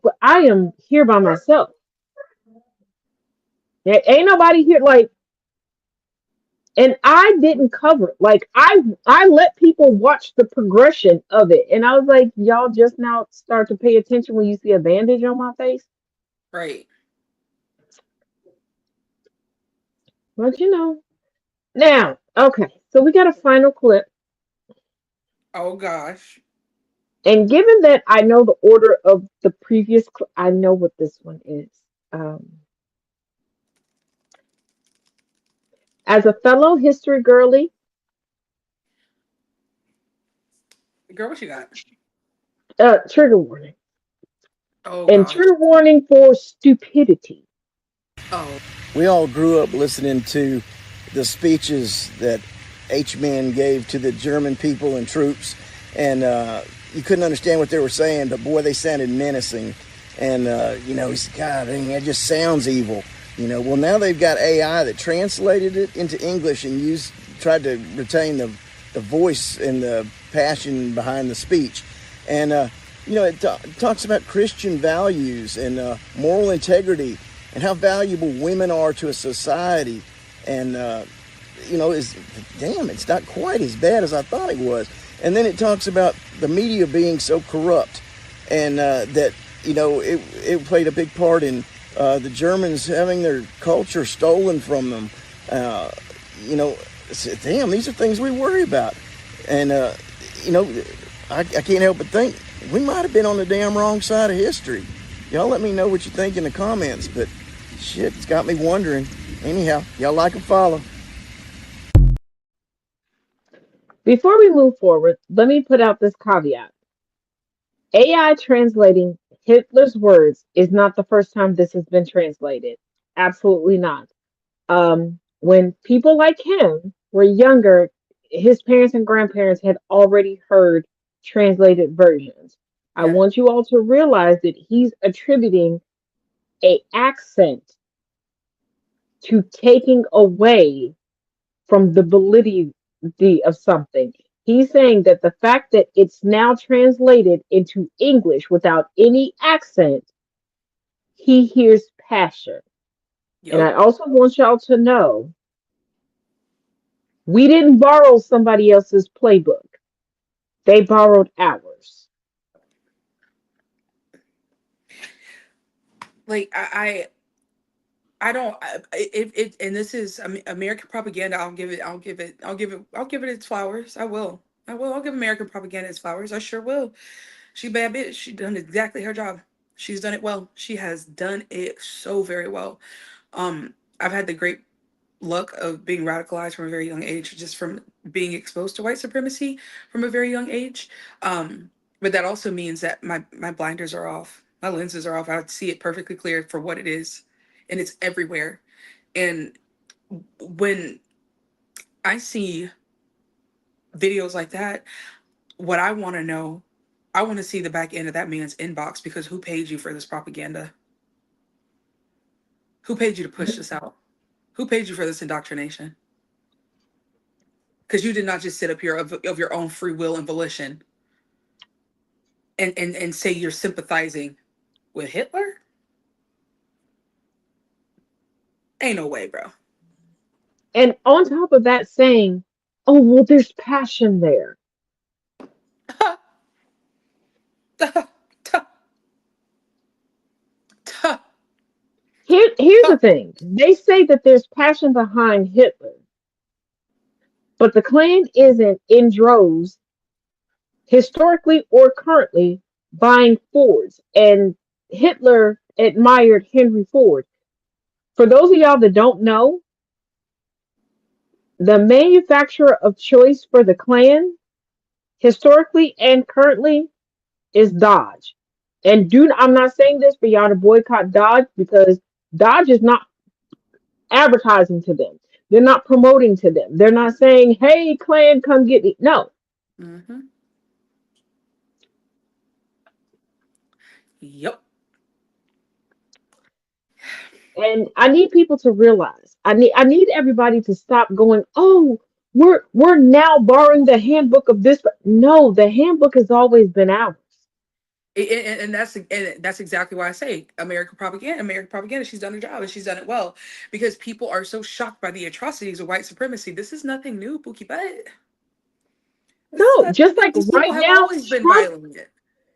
but I am here by myself. There ain't nobody here. Like, and I didn't cover it. Like I let people watch the progression of it, and I was like, y'all just now start to pay attention when you see a bandage on my face. Right. But you know, now okay, so we got a final clip, Oh gosh. and given that I know the order of the previous, I know what this one is. Um, as a fellow history girly, Girl, what you got? trigger warning, Oh and gosh. trigger warning for stupidity. Oh. We all grew up listening to the speeches that H-men gave to the German people and troops, and you couldn't understand what they were saying, but boy, they sounded menacing. And, you know, he's, God, dang, that just sounds evil. You know, well, now they've got AI that translated it into English and tried to retain the voice and the passion behind the speech. And, you know, it talks about Christian values and moral integrity and how valuable women are to a society. And, you know, it's not quite as bad as I thought it was. And then it talks about the media being so corrupt and that, you know, it played a big part in the Germans having their culture stolen from them. You know, damn, these are things we worry about. And, you know, I can't help but think we might have been on the damn wrong side of history. Y'all let me know what you think in the comments, but shit, it's got me wondering. Anyhow, y'all like and follow. Before we move forward, let me put out this caveat. AI translating Hitler's words is not the first time this has been translated. Absolutely not. When people like him were younger, his parents and grandparents had already heard translated versions. I want you all to realize that he's attributing an accent to taking away from the validity of something. He's saying that the fact that it's now translated into English without any accent, he hears passion. And I also want y'all to know, we didn't borrow somebody else's playbook. They borrowed ours. Like I don't if and this is American propaganda. I'll give it its flowers. I'll give American propaganda its flowers. I sure will. She bad bitch. She done exactly her job. She's done it well. She has done it so very well. I've had the great luck of being radicalized from a very young age, just from being exposed to white supremacy from a very young age. But that also means that my blinders are off. My lenses are off. I see it perfectly clear for what it is. And it's everywhere. And when I see videos like that, what I want to know, I want to see the back end of that man's inbox, because who paid you for this propaganda? Who paid you to push this out? Who paid you for this indoctrination? Because you did not just sit up here of your own free will and volition and say you're sympathizing with Hitler? Ain't no way, bro. And on top of that, saying, oh, well, there's passion there. Here's the thing. They say that there's passion behind Hitler, but the Klan isn't in droves, historically or currently, buying Fords. And Hitler admired Henry Ford. For those of y'all that don't know, the manufacturer of choice for the Klan, historically and currently, is Dodge. And I'm not saying this for y'all to boycott Dodge, because Dodge is not advertising to them. They're not promoting to them. They're not saying, hey, Klan, come get me. No. Mm-hmm. Yep. And I need people to realize, I need everybody to stop going, oh, we're now borrowing the handbook of this. No, the handbook has always been ours. And that's exactly why I say American propaganda. American propaganda. She's done her job and she's done it well, because people are so shocked by the atrocities of white supremacy. This is nothing new, Pookie Butt. No, just like These people right have now, always been Trump, violating it.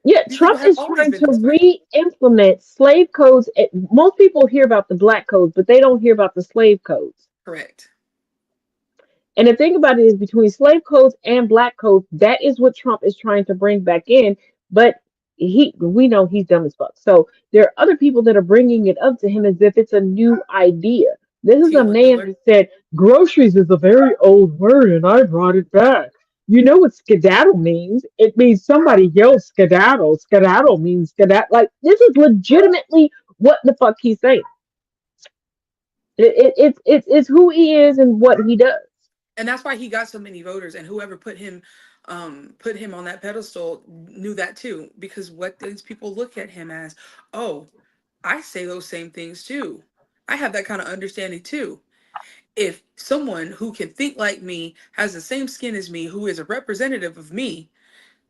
yeah, These people Trump have is always trying been to this way. re-implement slave codes. Most people hear about the black codes, but they don't hear about the slave codes. Correct. And the thing about it is, between slave codes and black codes, that is what Trump is trying to bring back in. But we know he's dumb as fuck. So there are other people that are bringing it up to him as if it's a new idea. This is a Teal and man Miller. who said groceries is a very old word, and I brought it back. You know what skedaddle means? It means somebody yelled skedaddle. Skedaddle means skedaddle. Like, this is legitimately what the fuck he's saying. It's who he is and what he does. And that's why he got so many voters, and whoever put him on that pedestal knew that too, because what these people look at him as, oh, I say those same things too. I have that kind of understanding too. If someone who can think like me, has the same skin as me, who is a representative of me,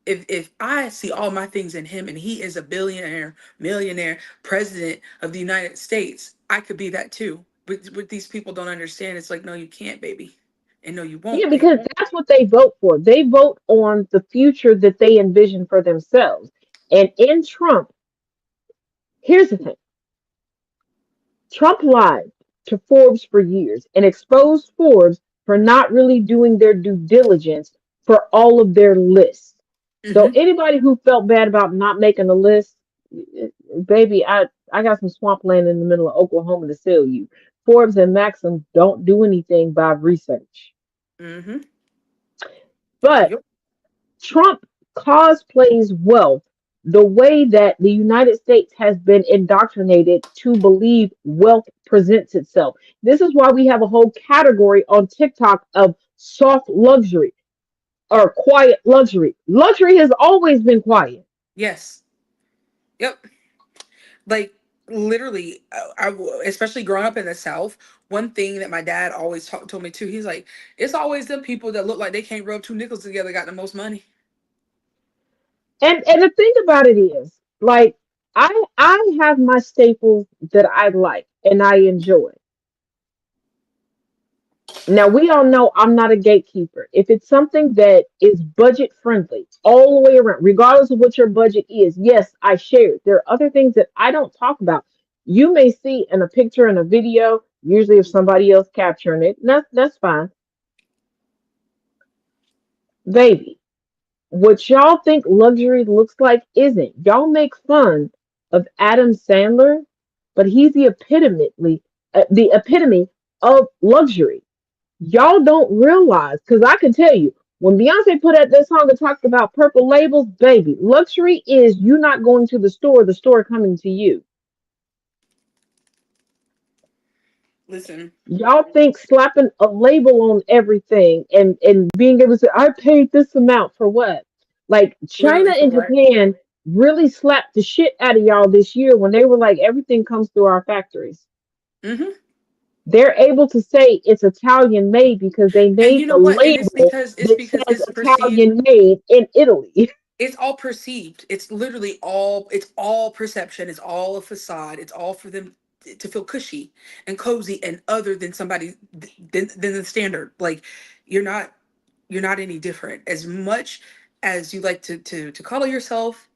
if I see all my things in him and he is a billionaire, millionaire, president of the United States, I could be that too. But what these people don't understand, it's like, no, you can't, baby. And no, you won't, Yeah, baby. because that's what they vote for. They vote on the future that they envision for themselves. And in Trump, here's the thing. Trump lied to Forbes for years and exposed Forbes for not really doing their due diligence for all of their lists. So anybody who felt bad about not making a list, baby, I got some swampland in the middle of Oklahoma to sell you. Forbes and Maxim don't do anything by research. Mm-hmm. But Trump cosplays wealth the way that the United States has been indoctrinated to believe wealth presents itself. This is why we have a whole category on TikTok of soft luxury or quiet luxury. Luxury has always been quiet. Yes. Yep. Like, literally, especially growing up in the South, one thing that my dad always told me too, he's like, it's always the people that look like they can't rub two nickels together got the most money. And the thing about it is, like, I have my staples that I like and I enjoy. Now, we all know I'm not a gatekeeper. If it's something that is budget friendly all the way around, regardless of what your budget is, yes, I share it. There are other things that I don't talk about. You may see in a picture and a video, usually of somebody else capturing it. That's fine. Baby, what y'all think luxury looks like isn't. Y'all make fun of Adam Sandler, but he's the epitome of luxury. Y'all don't realize, because I can tell you, when Beyonce put out that song and talked about purple labels, baby, luxury is you not going to the store coming to you. Listen. Y'all think slapping a label on everything and being able to say, I paid this amount for what? Like, China and Japan really slapped the shit out of y'all this year when they were like, everything comes through our factories. Mm-hmm. They're able to say it's Italian made because they made the label it's because that says it's perceived. Italian made in Italy. It's all perceived. It's literally all perception. It's all a facade. It's all for them to feel cushy and cozy and other than somebody than the standard. Like, you're not any different. As much as you like to cuddle yourself,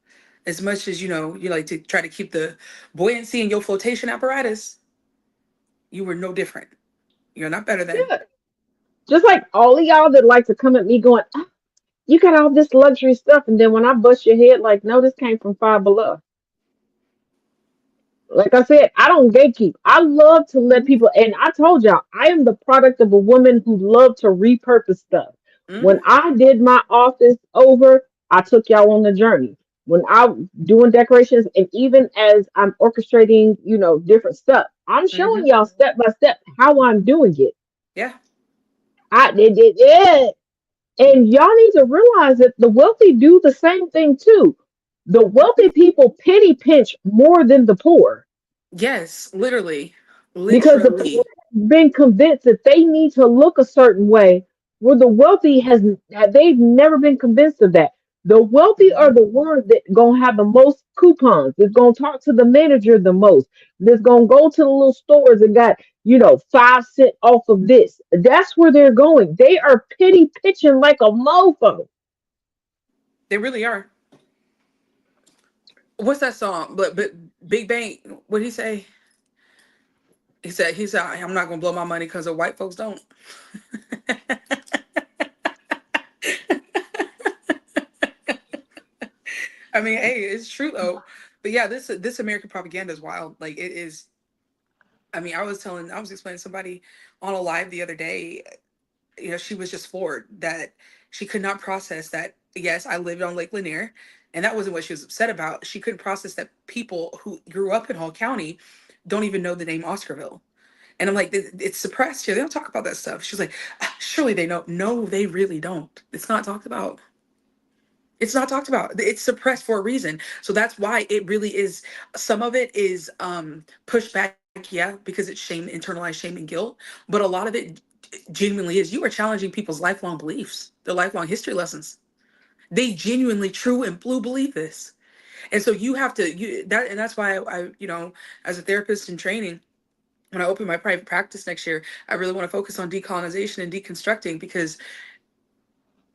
as much as you like to try to keep the buoyancy in your flotation apparatus, you were no different. You're not better than. Yeah. Just like all of y'all that like to come at me going, oh, you got all this luxury stuff, and then when I bust your head, like, no, this came from Five Below. Like I said, I don't gatekeep. I love to let people, and I told y'all, I am the product of a woman who loved to repurpose stuff. When I did my office over, I took y'all on the journey. When I'm doing decorations, and even as I'm orchestrating, different stuff, I'm showing y'all step by step how I'm doing it. Yeah. I did it. And y'all need to realize that the wealthy do the same thing too. The wealthy people penny pinch more than the poor. Yes, literally. Because the poor have been convinced that they need to look a certain way, where the wealthy they've never been convinced of that. The wealthy are the ones that gonna have the most coupons. That's gonna talk to the manager the most. That's gonna go to the little stores and got 5 cent off of this. That's where they're going. They are pitting pitching like a mofo. They really are. What's that song? But Big Bang, what'd he say? He said, I'm not gonna blow my money because the white folks don't. I mean, hey, it's true though. But yeah, this American propaganda is wild. Like it is. I mean, I was explaining to somebody on a live the other day. She was just floored that she could not process that. Yes, I lived on Lake Lanier, and that wasn't what she was upset about. She couldn't process that people who grew up in Hall County don't even know the name Oscarville. And I'm like, it's suppressed here. They don't talk about that stuff. She's like, surely they know. No, they really don't. It's not talked about. It's not talked about. It's suppressed for a reason. So that's why it really is. Some of it is pushed back, yeah, because it's shame, internalized shame and guilt. But a lot of it genuinely is you are challenging people's lifelong beliefs, their lifelong history lessons. They genuinely, true and blue believe this. And so you have to, and that's why I as a therapist in training, when I open my private practice next year, I really want to focus on decolonization and deconstructing, because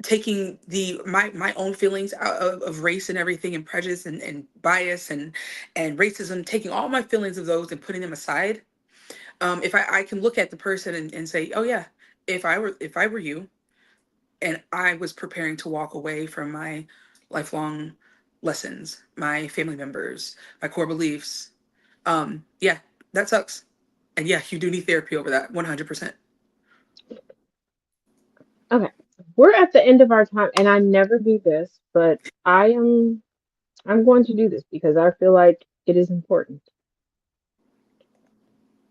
taking my own feelings out of race and everything, and prejudice and bias and racism, taking all my feelings of those and putting them aside. If I can look at the person and say, oh yeah, if I were you, and I was preparing to walk away from my lifelong lessons, my family members, my core beliefs, yeah, that sucks. And yeah, you do need therapy over that, 100%. Okay. We're at the end of our time, and I never do this, but I'm going to do this because I feel like it is important.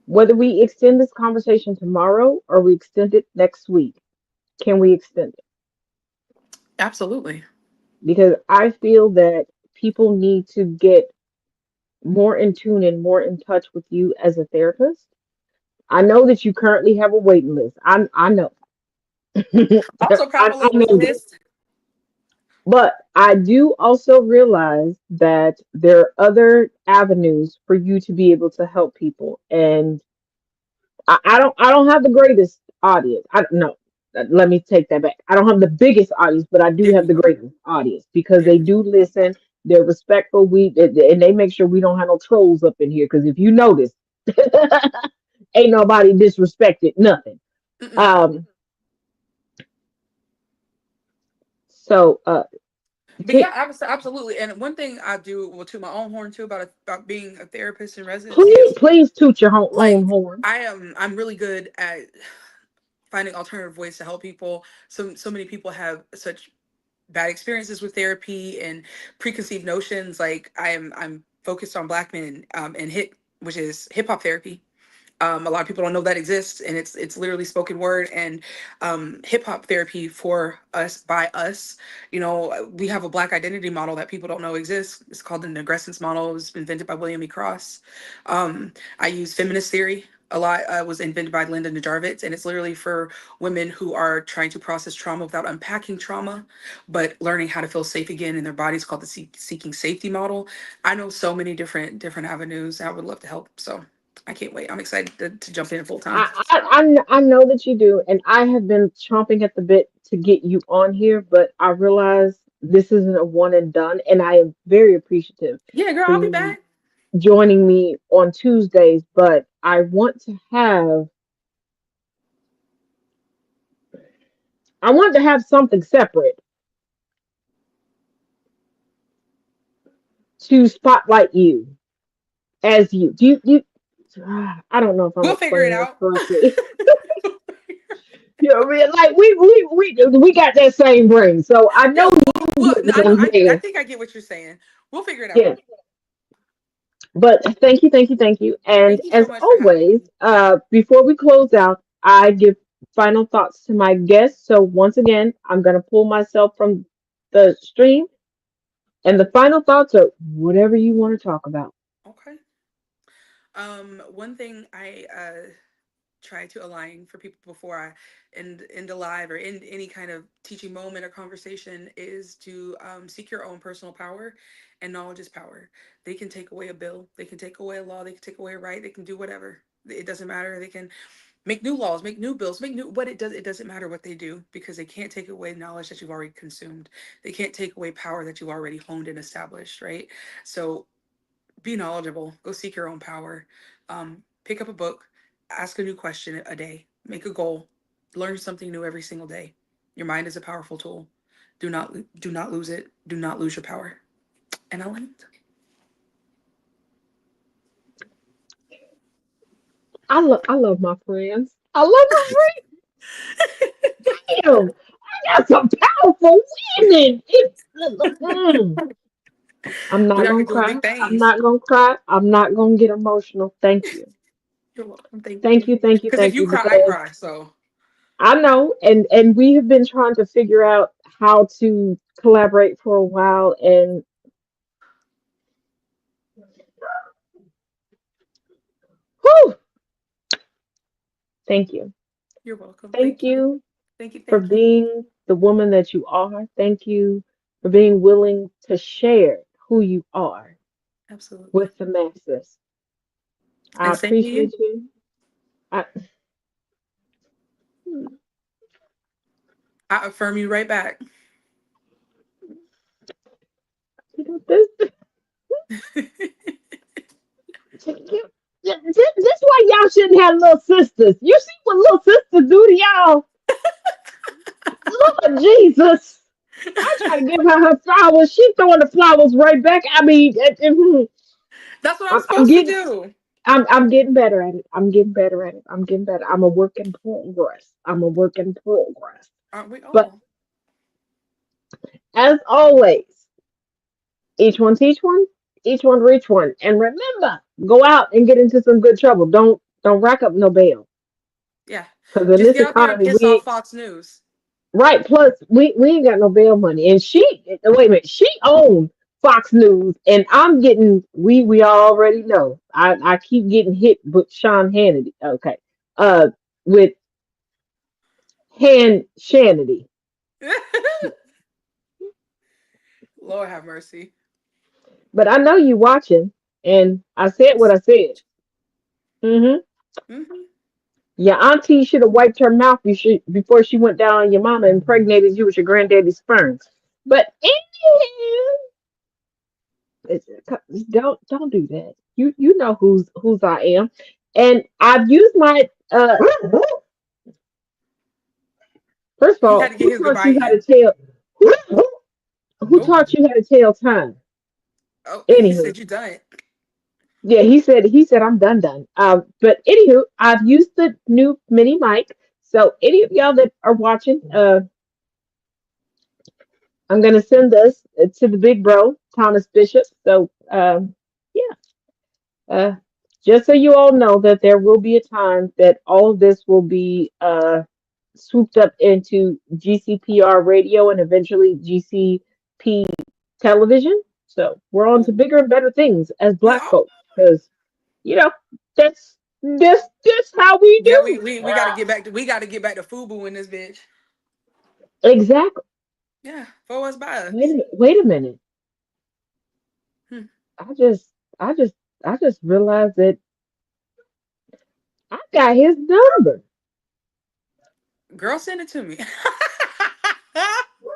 Whether we extend this conversation tomorrow or we extend it next week, can we extend it? Absolutely. Because I feel that people need to get more in tune and more in touch with you as a therapist. I know that you currently have a waiting list. I know. I'm so proud of my I little know waiting this. list. But I do also realize that there are other avenues for you to be able to help people. And I don't have the greatest audience. I no, let me take that back. I don't have the biggest audience, but I do There have you the go. greatest audience because There they you do go. listen. They're respectful. And they make sure we don't have no trolls up in here. Because if you notice, ain't nobody disrespected nothing. Mm-mm. So But yeah, absolutely. And one thing I do, well, to my own horn too, about being a therapist in residency is please toot your own like horn. I'm really good at finding alternative ways to help people. So many people have such bad experiences with therapy and preconceived notions. Like I'm focused on Black men and which is hip hop therapy. A lot of people don't know that exists, and it's literally spoken word and hip hop therapy for us by us. We have a Black identity model that people don't know exists. It's called the Negrescence model. It was invented by William E. Cross. I use feminist theory a lot. Was invented by Linda Najarvitz, and it's literally for women who are trying to process trauma without unpacking trauma, but learning how to feel safe again in their bodies, called the seeking safety model. I know so many different avenues. I would love to help. So I can't wait. I'm excited to jump in full time. I know that you do, and I have been chomping at the bit to get you on here, but I realize this isn't a one and done, and I am very appreciative Yeah, girl, for I'll be you back. joining me on Tuesdays, but I want to have something separate to spotlight you as you. I don't know if I'm We'll figure it explaining this out. correctly. You know what I mean? Like we got that same brain, so I Yeah, know you well, get no, what I'm I saying. think I get what you're saying. We'll figure it out. Yeah. But thank you, thank you, thank you. And Thank you so as much for having always, me. before we close out, I give final thoughts to my guests. So once again, I'm going to pull myself from the stream, and the final thoughts are whatever you want to talk about. Okay. One thing I try to align for people before I end the live or end any kind of teaching moment or conversation is to seek your own personal power, and knowledge is power. They can take away a bill, they can take away a law, they can take away a right, they can do whatever. It doesn't matter. They can make new laws, make new bills, make new what it doesn't matter what they do, because they can't take away knowledge that you've already consumed. They can't take away power that you've already honed and established, right? So be knowledgeable, go seek your own power. Pick up a book, ask a new question a day, make a goal, learn something new every single day. Your mind is a powerful tool. Do not lose it. Do not lose your power. And I'll end. I love my friends. I love my friends. Damn, I got some powerful women. I'm not We are gonna doing cry. big I'm things. not gonna cry. I'm not gonna get emotional. Thank you. You're welcome. Thank Thank you. you. Thank you. Because if Thank you you. cry, I Because cry. So I know, and we have been trying to figure out how to collaborate for a while, and whew, thank you. you're welcome. Thank Thank you. you Thank you. for Thank you. being the woman that you are. Thank you for being willing to share who you are Absolutely. with the masses. I And same to appreciate you. you. I, I affirm you right back. this, this why y'all shouldn't have little sisters. You see what little sisters do to y'all? Lord Jesus. I try to give her flowers. She throwing the flowers right back. I mean, That's what I'm I'm supposed to getting do. I'm getting better at it. I'm getting better at it. I'm getting better. I'm a work in progress. I'm a work in progress. Aren't we But all? as always, each one reach one. And remember, go out and get into some good trouble. Don't rack up no bail. Yeah. Because in Just this get out there and economy, piss off Fox News. right. Plus, we ain't got no bail money. And wait a minute, she owned Fox News, and I'm getting, we already know. I keep getting hit with Sean Hannity. Okay, with Han Shanity. Lord have mercy. But I know you watching, and I said what I said. Mm-hmm. Your auntie should have wiped her mouth before she went down on your mama and impregnated you with your granddaddy's sperm. But don't do that. You know whose I am, and I've used my First of He had all, to get who his taught goodbye you how to in. tell? Who Oh, taught you how to tell time? he Anywho, said you done it. yeah, he said I'm done. But anywho, I've used the new mini mic. So any of y'all that are watching, I'm gonna send this to the big bro, Thomas Bishop. So yeah, uh, just so you all know that there will be a time that all of this will be swooped up into GCPR radio and eventually GCP television. So we're on to Oh, bigger and better things as we black all. folks, because you know that's how we Yeah, do. we got to get back to FUBU in this bitch. Exactly. Yeah, for us by us. Wait a minute. Hmm. I just I just I just realized that I got his number. Girl, send it to me.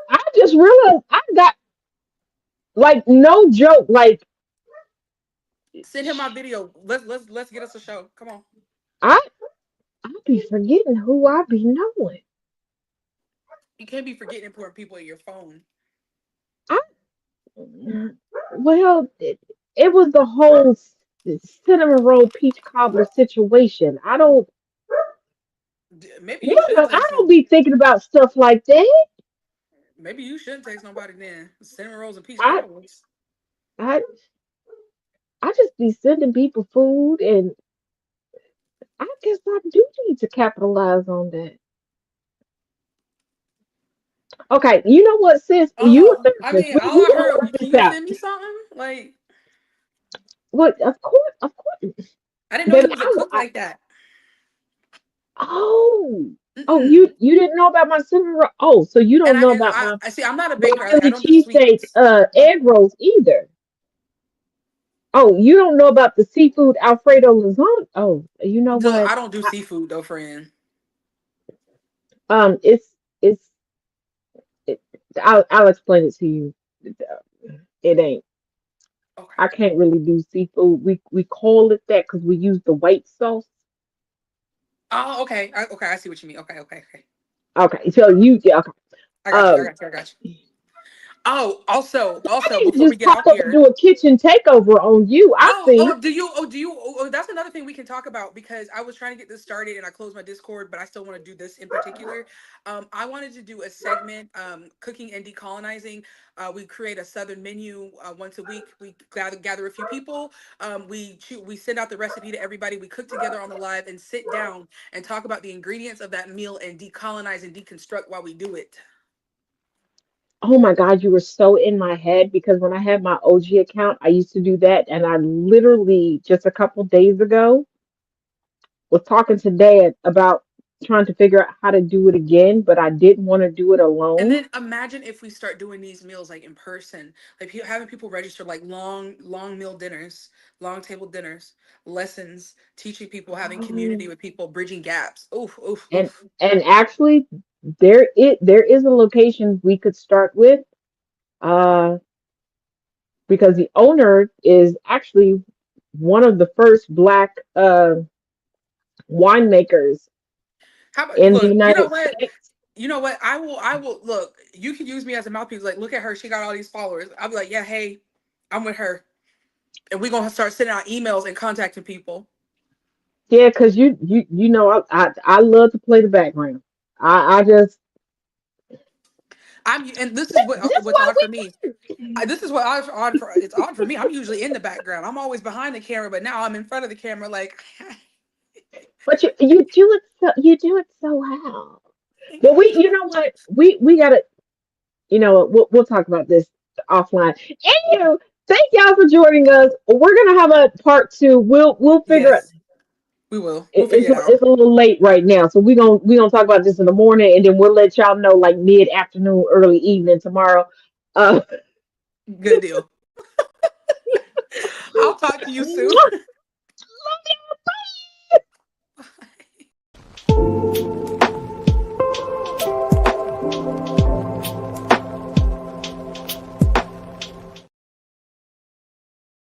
I just realized I got, like, no joke, like Send him my video. Let's get us a show. Come on. I I be forgetting who I be knowing. You can't be forgetting important people in your phone. I Well, it was the whole cinnamon roll peach cobbler situation. I don't, Maybe you shouldn't I text don't him. be thinking about stuff like that. Maybe you shouldn't text nobody then. Cinnamon rolls and peach I cobbler's. I I just be sending people food, and I guess I do need to capitalize on that. Okay, you know what, sis? You a I therapist. mean, We all I gonna heard. work Can this you out. send me something? Like, What? Of course, I didn't know baby. he was a cook like that. Oh, oh, Mm-mm. you didn't know about my cinnamon roll? Oh, so you And don't I know didn't. about my I see. I'm not a my baker. Like I Philly don't do cheesesteak sweets. egg rolls either. Oh, you don't know about the seafood Alfredo lasagna? Oh, you know Look, what? I don't do seafood though, friend. It's it, I'll explain it to you. It ain't. Okay. I can't really do seafood. We call it that because we use the white sauce. Oh, okay. Okay, I see what you mean. Okay, okay, okay. Okay, so you yeah, okay. I got you. I Um, got you. I got you. Oh, I also, need to before we just get pop off up and here. do a kitchen takeover on you. I think. That's another thing we can talk about because I was trying to get this started and I closed my Discord, but I still want to do this in particular. I wanted to do a segment, cooking and decolonizing. We create a Southern menu once a week. We gather a few people. We send out the recipe to everybody. We cook together on the live and sit down and talk about the ingredients of that meal and decolonize and deconstruct while we do it. Oh my God, you were so in my head because when I had my OG account, I used to do that. And I literally just a couple days ago was talking to Dad about trying to figure out how to do it again, but I didn't want to do it And alone. then imagine if we start doing these meals like in person, like having people register like long meal dinners, long table dinners, lessons, teaching people, having Oh. community with people, bridging gaps. Oof, oof, And oof. and actually there is a location we could start with, uh, because the owner is actually one of the first black winemakers How about in the look? You know United what? States. You know what? I will look. You can use me as a mouthpiece. Like, look at her. She got all these followers. I'll be like, yeah, hey, I'm with her, and we're gonna start sending out emails and contacting people. Yeah, because you know I love to play the background. I just And this is this what's why odd for me. This is what odd for it's odd for me. I'm usually in the background. I'm always behind the camera, but now I'm in front of the camera. Like, but you do it so well. But we you know what we gotta you know what we'll talk about this offline. Anywho, thank y'all for joining us. We're gonna have a part two. We'll figure out. yes, we will. We'll figure it out. It's a little late right now, so we gonna talk about this in the morning, and then we'll let y'all know like mid afternoon, early evening tomorrow. Uh, Good deal. I'll talk to you soon. love y'all. Bye.